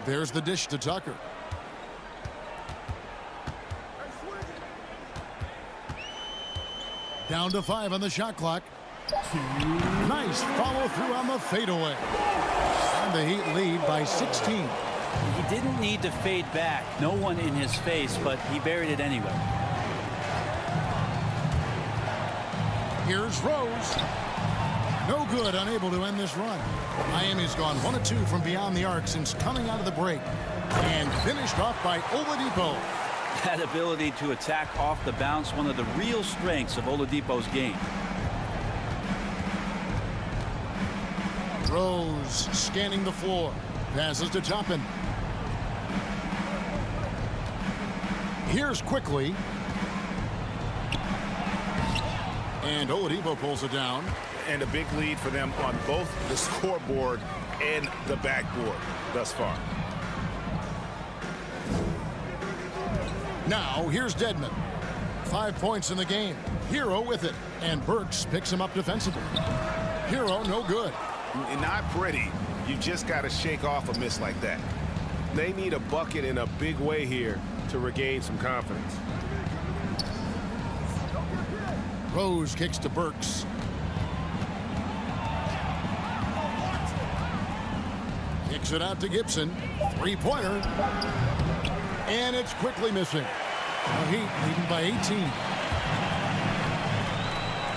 There's the dish to Tucker. Down to 5 on the shot clock. Nice follow through on the fadeaway. And the Heat lead by 16. He didn't need to fade back. No one in his face, but he buried it anyway. Here's Rose. No good, unable to end this run. Miami's gone 1 of 2 from beyond the arc since coming out of the break. And finished off by Oladipo. That ability to attack off the bounce, one of the real strengths of Oladipo's game. Rose scanning the floor. Passes to Toppin. Here's quickly. And Oladipo pulls it down. And a big lead for them on both the scoreboard and the backboard thus far. Now, here's Dedmon. 5 points in the game. Hero with it. And Burks picks him up defensively. Hero, no good. Not pretty. You just got to shake off a miss like that. They need a bucket in a big way here to regain some confidence. Rose kicks to Burks. Kicks it out to Gibson. Three-pointer. And it's quickly missing. The Heat leading by 18.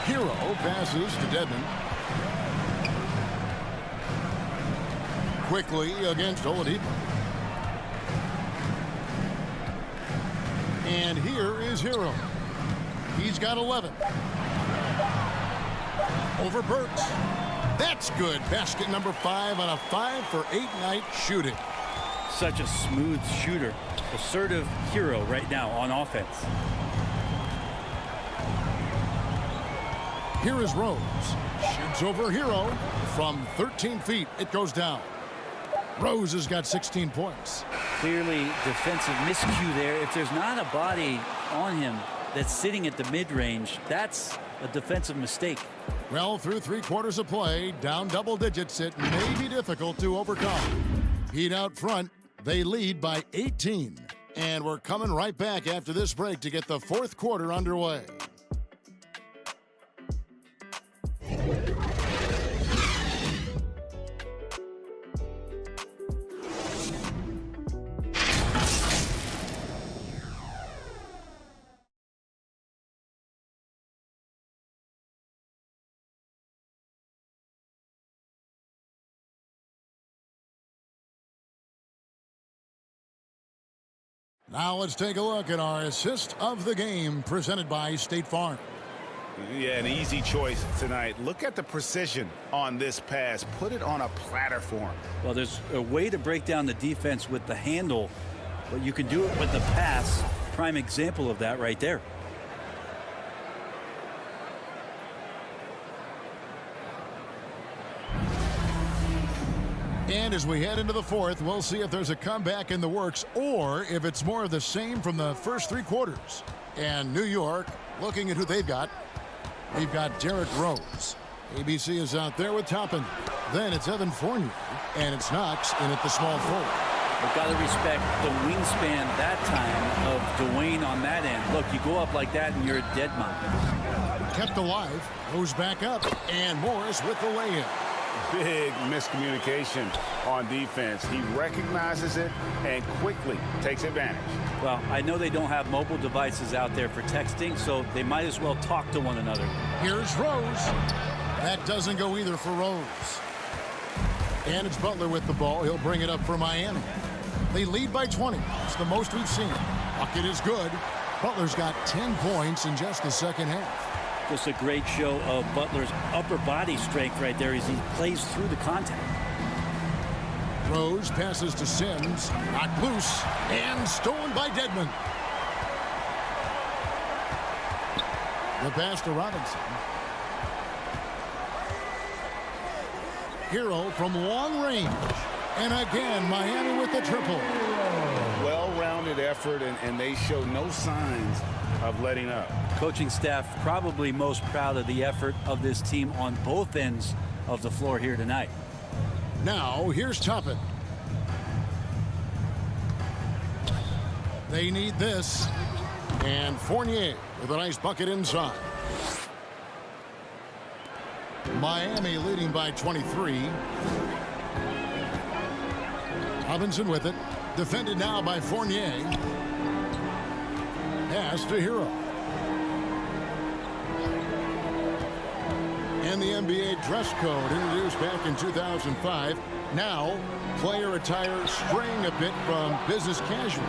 Hero passes to Dedmon. Quickly against Oladipo. And here is Hero. He's got 11. Over Burks. That's good. Basket number 5 on a 5-for-8 night shooting. Such a smooth shooter. Assertive Hero right now on offense. Here is Rose. Shoots over Hero. From 13 feet, it goes down. Rose has got 16 points. Clearly defensive miscue there. If there's not a body on him that's sitting at the mid-range, that's a defensive mistake. Well, through 3 quarters of play, down double digits, it may be difficult to overcome. Heat out front, they lead by 18. And we're coming right back after this break to get the 4th quarter underway. Now let's take a look at our assist of the game presented by State Farm. Yeah, an easy choice tonight. Look at the precision on this pass. Put it on a platter for him. Well, there's a way to break down the defense with the handle, but you can do it with the pass. Prime example of that right there. And as we head into the 4th, we'll see if there's a comeback in the works or if it's more of the same from the first 3 quarters. And New York, looking at who they've got, we've got Derrick Rose. ABC is out there with Toppin. Then it's Evan Fournier, and it's Knox in at the small forward. We've got to respect the wingspan that time of Dwayne on that end. Look, you go up like that and you're a dead man. Kept alive, goes back up, and Morris with the lay-in. Big miscommunication on defense. He recognizes it and quickly takes advantage. Well, I know they don't have mobile devices out there for texting, so they might as well talk to one another. Here's Rose. That doesn't go either for Rose. And it's Butler with the ball. He'll bring it up for Miami. They lead by 20. It's the most we've seen. Bucket is good. Butler's got 10 points in just the second half. Just a great show of Butler's upper body strength right there as he plays through the contact. Rose passes to Sims, knocked loose, and stolen by Dedmon. The pass to Robinson. Hero from long range. And again, Miami with the triple. Well-rounded effort, and they show no signs of letting up. Coaching staff probably most proud of the effort of this team on both ends of the floor here tonight. Now, here's Toppin. They need this. And Fournier with a nice bucket inside. Miami leading by 23. Robinson with it. Defended now by Fournier. Pass to Hero. And the NBA dress code introduced back in 2005. Now, player attire straying a bit from business casual.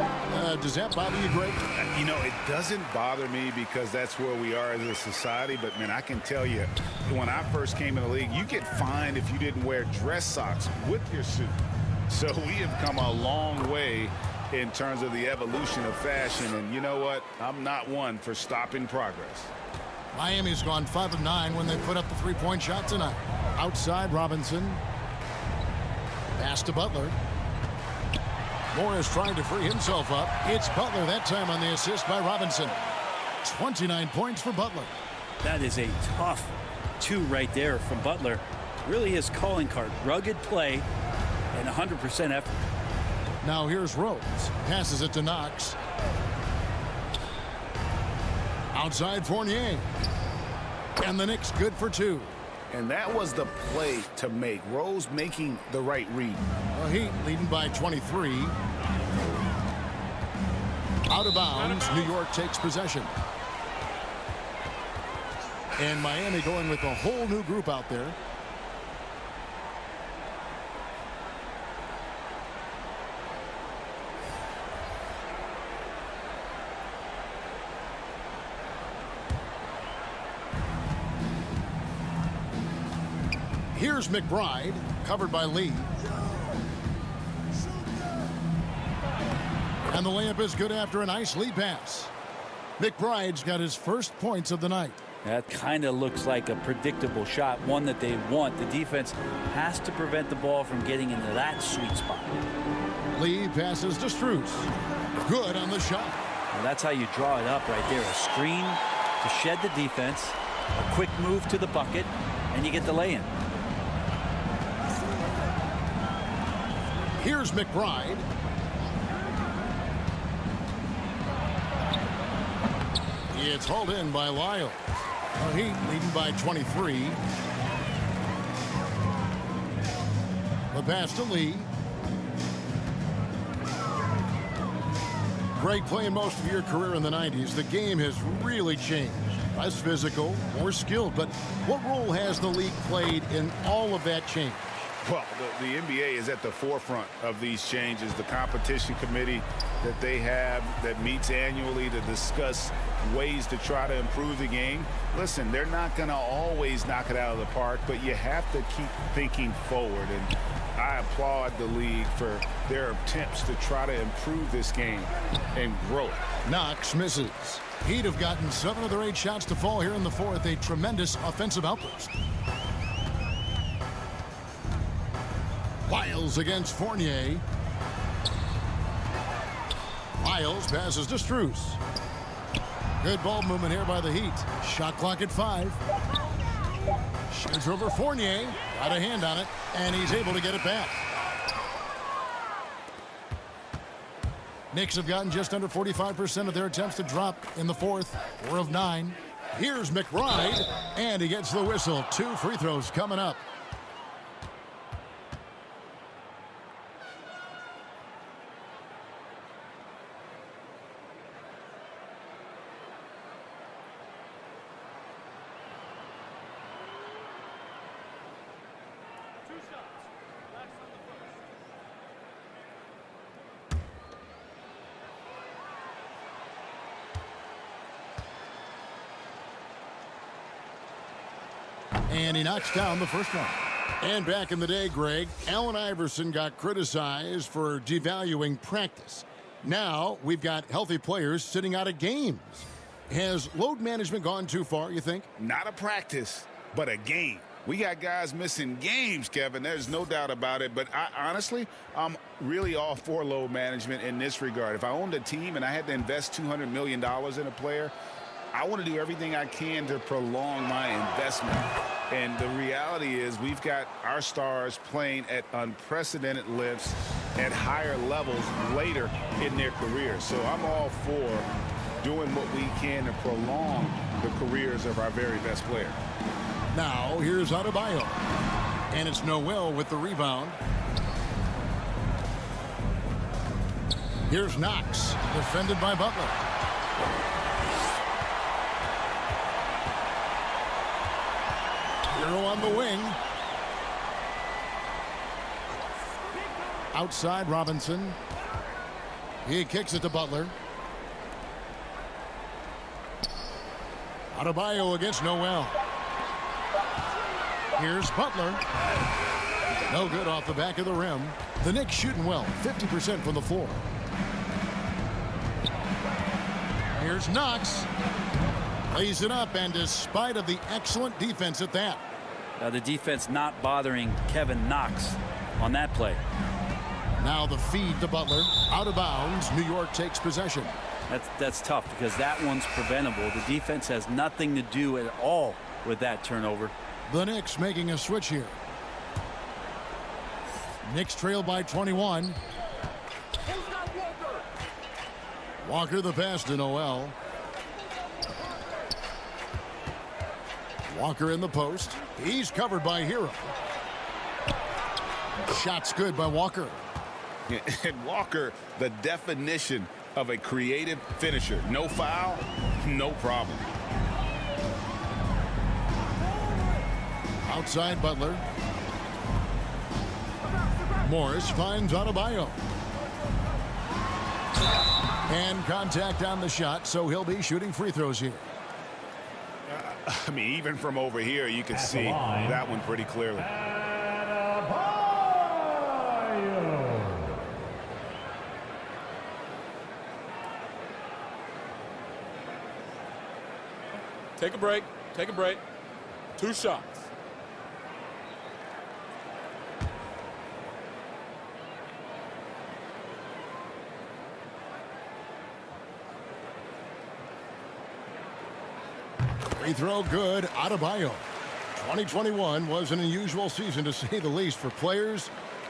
Does that bother you, Greg? You know, it doesn't bother me because that's where we are as a society. But, man, I can tell you, when I first came in the league, you get fined if you didn't wear dress socks with your suit. So we have come a long way in terms of the evolution of fashion. And you know what? I'm not one for stopping progress. Miami's gone 5 of 9 when they put up the three-point shot tonight. Outside, Robinson. Pass to Butler. Morris trying to free himself up. It's Butler that time on the assist by Robinson. 29 points for Butler. That is a tough 2 right there from Butler. Really his calling card. Rugged play and 100% effort. Now here's Rose. Passes it to Knox. Outside Fournier. And the Knicks good for 2. And that was the play to make. Rose making the right read. The Heat leading by 23. Out of bounds. New York takes possession. And Miami going with a whole new group out there. Here's McBride, covered by Lee. And the layup is good after a nice lead pass. McBride's got his first points of the night. That kind of looks like a predictable shot, one that they want. The defense has to prevent the ball from getting into that sweet spot. Lee passes to Strus. Good on the shot. Well, that's how you draw it up right there. A screen to shed the defense, a quick move to the bucket, and you get the lay-in. Here's McBride. It's hauled in by Lyles. The Heat leading by 23. The pass to Lee. Greg, playing most of your career in the 90s, the game has really changed. Less physical, more skilled. But what role has the league played in all of that change? Well, the NBA is at the forefront of these changes. The competition committee that they have that meets annually to discuss ways to try to improve the game. Listen, they're not going to always knock it out of the park, but you have to keep thinking forward. And I applaud the league for their attempts to try to improve this game and grow it. Knox misses. Heat have gotten 7 of their 8 shots to fall here in the fourth. A tremendous offensive outburst. Lyles against Fournier. Lyles passes to Strus. Good ball movement here by the Heat. Shot clock at 5. Shoots over Fournier. Got a hand on it, and he's able to get it back. Knicks have gotten just under 45% of their attempts to drop in the fourth. 4 of 9. Here's McBride, and he gets the whistle. 2 free throws coming up. And he knocks down the first one. And back in the day, Greg, Allen Iverson got criticized for devaluing practice. Now we've got healthy players sitting out of games. Has load management gone too far, you think? Not a practice, but a game. We got guys missing games, Kevin. There's no doubt about it. But honestly, I'm really all for load management in this regard. If I owned a team and I had to invest $200 million in a player, I want to do everything I can to prolong my investment. And the reality is we've got our stars playing at unprecedented lengths at higher levels later in their careers. So I'm all for doing what we can to prolong the careers of our very best players. Now here's Adebayo. And it's Noel with the rebound. Here's Knox, defended by Butler. Hero on the wing. Outside Robinson. He kicks it to Butler. Adebayo against Noel. Here's Butler. No good off the back of the rim. The Knicks shooting well, 50% from the floor. Here's Knox. Lays it up, and despite of the excellent defense at that. The defense not bothering Kevin Knox on that play. Now the feed to Butler. Out of bounds. New York takes possession. That's tough because that one's preventable. The defense has nothing to do at all with that turnover. The Knicks making a switch here. Knicks trail by 21. Walker the pass to Noel. Walker in the post. He's covered by Hero. Shot's good by Walker. And Walker, the definition of a creative finisher. No foul, no problem. Outside Butler. Morris finds Adebayo. And contact on the shot, so he'll be shooting free throws here. I mean, even from over here, you can see that one pretty clearly. Take a break. Take a break. 2 shots. Free throw good. Adebayo. 2021 was an unusual season to say the least for players,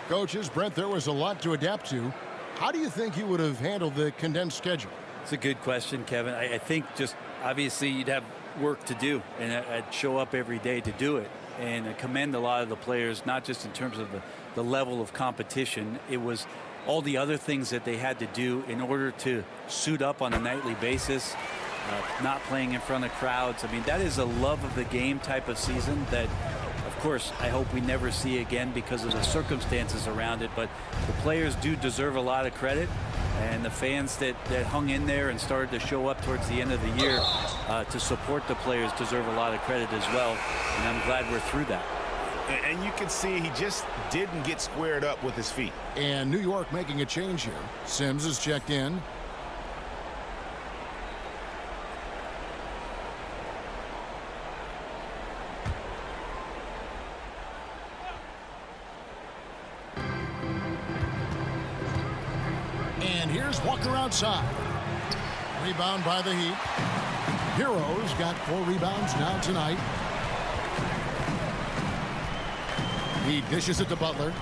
coaches. Brent, there was a lot to adapt to. How do you think you would have handled the condensed schedule? It's a good question, Kevin. I think just obviously you'd have work to do, and I'd show up every day to do it. And I commend a lot of the players, not just in terms of the level of competition. It was all the other things that they had to do in order to suit up on a nightly basis, not playing in front of crowds. I mean, that is a love of the game type of season that, of course, I hope we never see again because of the circumstances around it. But the players do deserve a lot of credit. And the fans that hung in there and started to show up towards the end of the year to support the players deserve a lot of credit as well. And I'm glad we're through that. And you can see he just didn't get squared up with his feet. And New York making a change here. Sims is checked in. And here's Walker outside. Rebound by the Heat. Heroes got 4 rebounds now tonight. He dishes it to Butler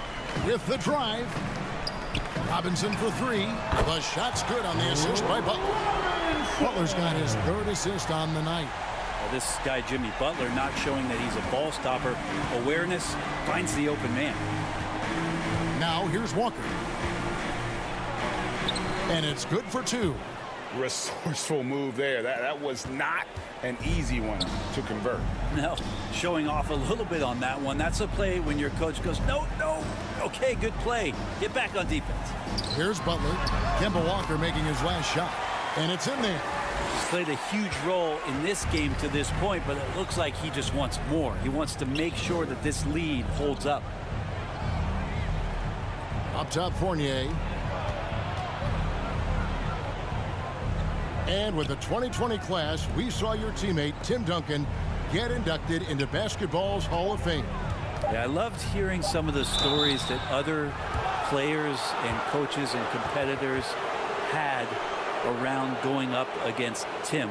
with the drive. Robinson for 3. The shot's good on the assist by Butler. Butler's got his 3rd assist on the night. This guy, Jimmy Butler, not showing that he's a ball stopper. Awareness, finds the open man. Now here's Walker. And it's good for 2. Resourceful move there. That was not an easy one to convert. No, showing off a little bit on that one. That's a play when your coach goes, no, okay, good play. Get back on defense. Here's Butler. Kemba Walker making his last shot. And it's in there. He's played a huge role in this game to this point, but it looks like he just wants more. He wants to make sure that this lead holds up. Up top, Fournier. And with the 2020 class, we saw your teammate, Tim Duncan, get inducted into basketball's Hall of Fame. Yeah, I loved hearing some of the stories that other players and coaches and competitors had around going up against Tim,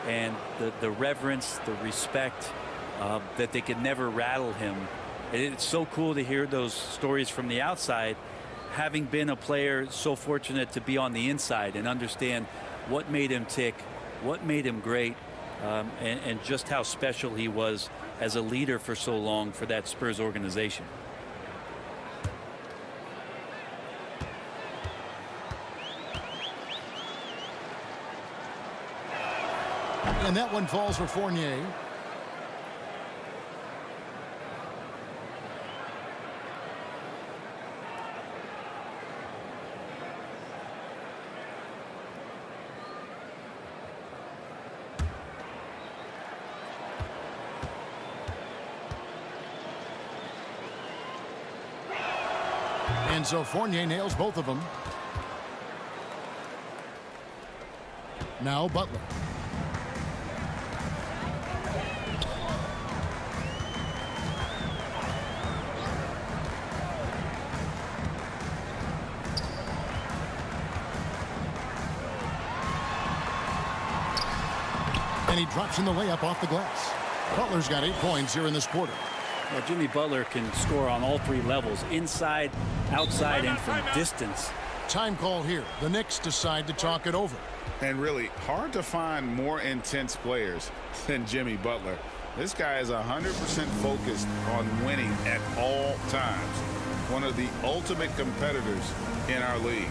and the reverence, the respect, that they could never rattle him. And it's so cool to hear those stories from the outside, having been a player so fortunate to be on the inside and understand what made him tick, what made him great, and just how special he was as a leader for so long for that Spurs organization. And that one falls for Fournier. And so Fournier nails both of them. Now Butler. And he drops in the layup off the glass. Butler's got 8 points here in this quarter. Well, Jimmy Butler can score on all 3 levels, inside, outside, and from distance. Time call here. The Knicks decide to talk it over. And really hard to find more intense players than Jimmy Butler. This guy is 100% focused on winning at all times. One of the ultimate competitors in our league.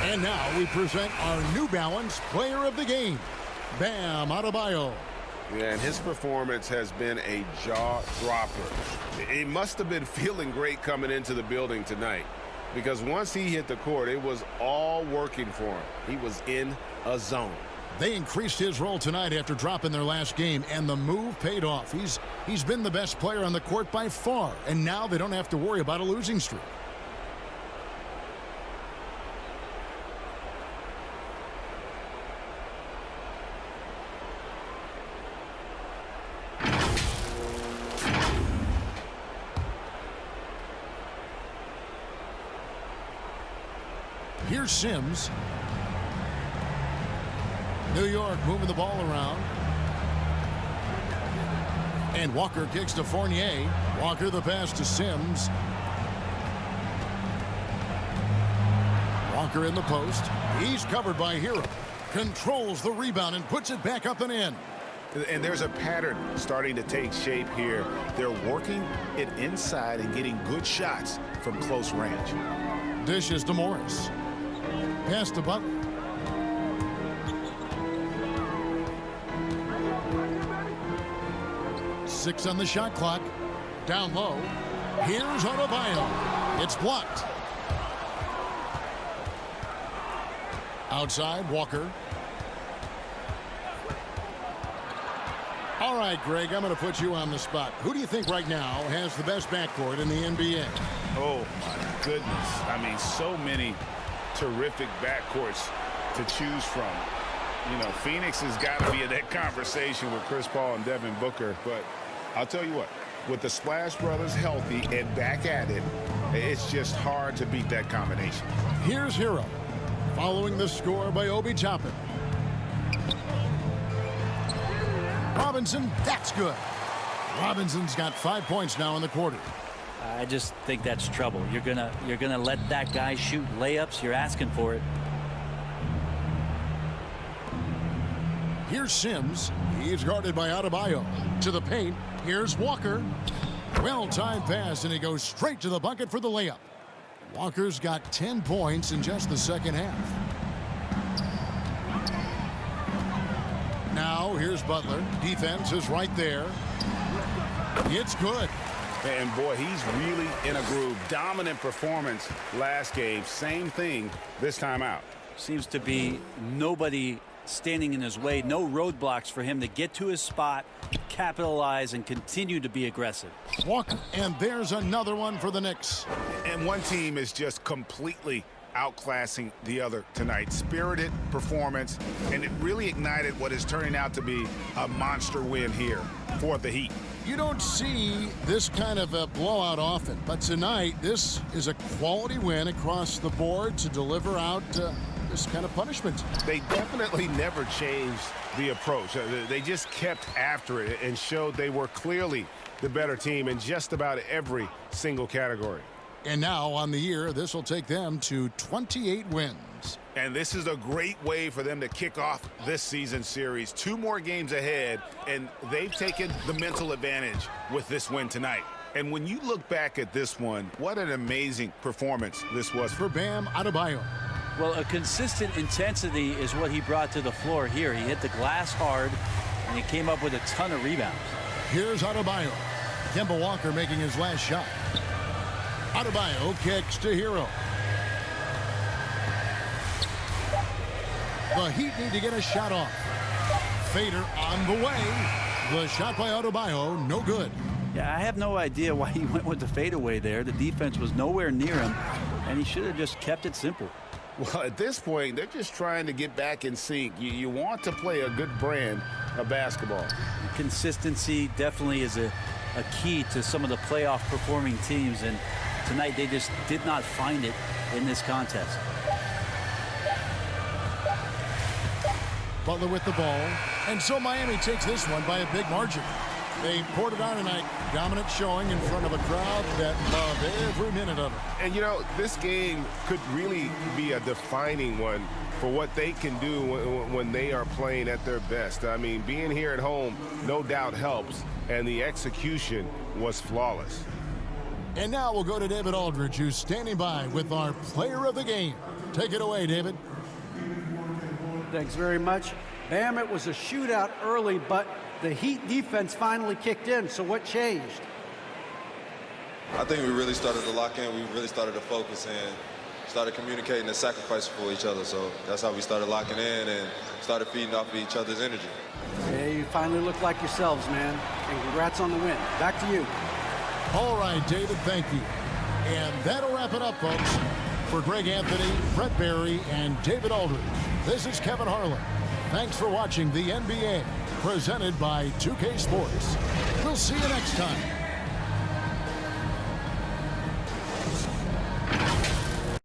And now we present our New Balance Player of the Game, Bam Adebayo. Yeah, and his performance has been a jaw-dropper. He must have been feeling great coming into the building tonight, because once he hit the court, it was all working for him. He was in a zone. They increased his role tonight after dropping their last game, and the move paid off. He's been the best player on the court by far, and now they don't have to worry about a losing streak. Here's Sims. New York moving the ball around. And Walker kicks to Fournier. Walker the pass to Sims. Walker in the post. He's covered by Hero. Controls the rebound and puts it back up and in. And there's a pattern starting to take shape here. They're working it inside and getting good shots from close range. Dishes to Morris. Pass to Butler. Six on the shot clock. Down low. Here's Adebayo. It's blocked. Outside, Walker. All right, Greg, I'm going to put you on the spot. Who do you think right now has the best backcourt in the NBA? Oh, my goodness. I mean, so many terrific backcourts to choose from. You know, Phoenix has got to be in that conversation with Chris Paul and Devin Booker. But I'll tell you what, with the Splash Brothers healthy and back at it, it's just hard to beat that combination. Here's Hero, following the score by Obi Toppin. Robinson, that's good. Robinson's got 5 points now in the quarter. I just think that's trouble. You're gonna let that guy shoot layups. You're asking for it. Here's Sims. He's guarded by Adebayo. To the paint. Here's Walker. Well-timed pass, and he goes straight to the bucket for the layup. Walker's got 10 points in just the second half. Now, here's Butler. Defense is right there. It's good. And boy, he's really in a groove. Dominant performance last game. Same thing this time out. Seems to be nobody standing in his way. No roadblocks for him to get to his spot, capitalize, and continue to be aggressive. Walker, and there's another one for the Knicks. And one team is just completely outclassing the other tonight. Spirited performance, and it really ignited what is turning out to be a monster win here for the Heat. You don't see this kind of a blowout often, but tonight this is a quality win across the board to deliver out this kind of punishment. They definitely never changed the approach. They just kept after it and showed they were clearly the better team in just about every single category. And now on the year, this will take them to 28 wins. And this is a great way for them to kick off this season series. 2 more games ahead, and they've taken the mental advantage with this win tonight. And when you look back at this one, what an amazing performance this was for Bam Adebayo. Well, a consistent intensity is what he brought to the floor here. He hit the glass hard, and he came up with a ton of rebounds. Here's Adebayo. Kemba Walker making his last shot. Adebayo kicks to Hero. The Heat need to get a shot off. Fader on the way. The shot by Adebayo, no good. Yeah, I have no idea why he went with the fadeaway there. The defense was nowhere near him, and he should have just kept it simple. Well, at this point, they're just trying to get back in sync. You want to play a good brand of basketball. Consistency definitely is a key to some of the playoff performing teams, and tonight they just did not find it in this contest. Butler with the ball. And so Miami takes this one by a big margin. They poured it on tonight. Dominant showing in front of a crowd that loved every minute of it. And, you know, this game could really be a defining one for what they can do when they are playing at their best. I mean, being here at home no doubt helps, and the execution was flawless. And now we'll go to David Aldridge, who's standing by with our player of the game. Take it away, David. Thanks very much. Bam, it was a shootout early, but the Heat defense finally kicked in. So what changed? I think we really started to lock in. We really started to focus and started communicating and sacrificing for each other. So that's how we started locking in and started feeding off of each other's energy. Yeah, you finally look like yourselves, man. And congrats on the win. Back to you. All right, David, thank you. And that'll wrap it up, folks. For Greg Anthony, Brett Barry, and David Aldridge, this is Kevin Harlan. Thanks for watching the NBA, presented by 2K Sports. We'll see you next time.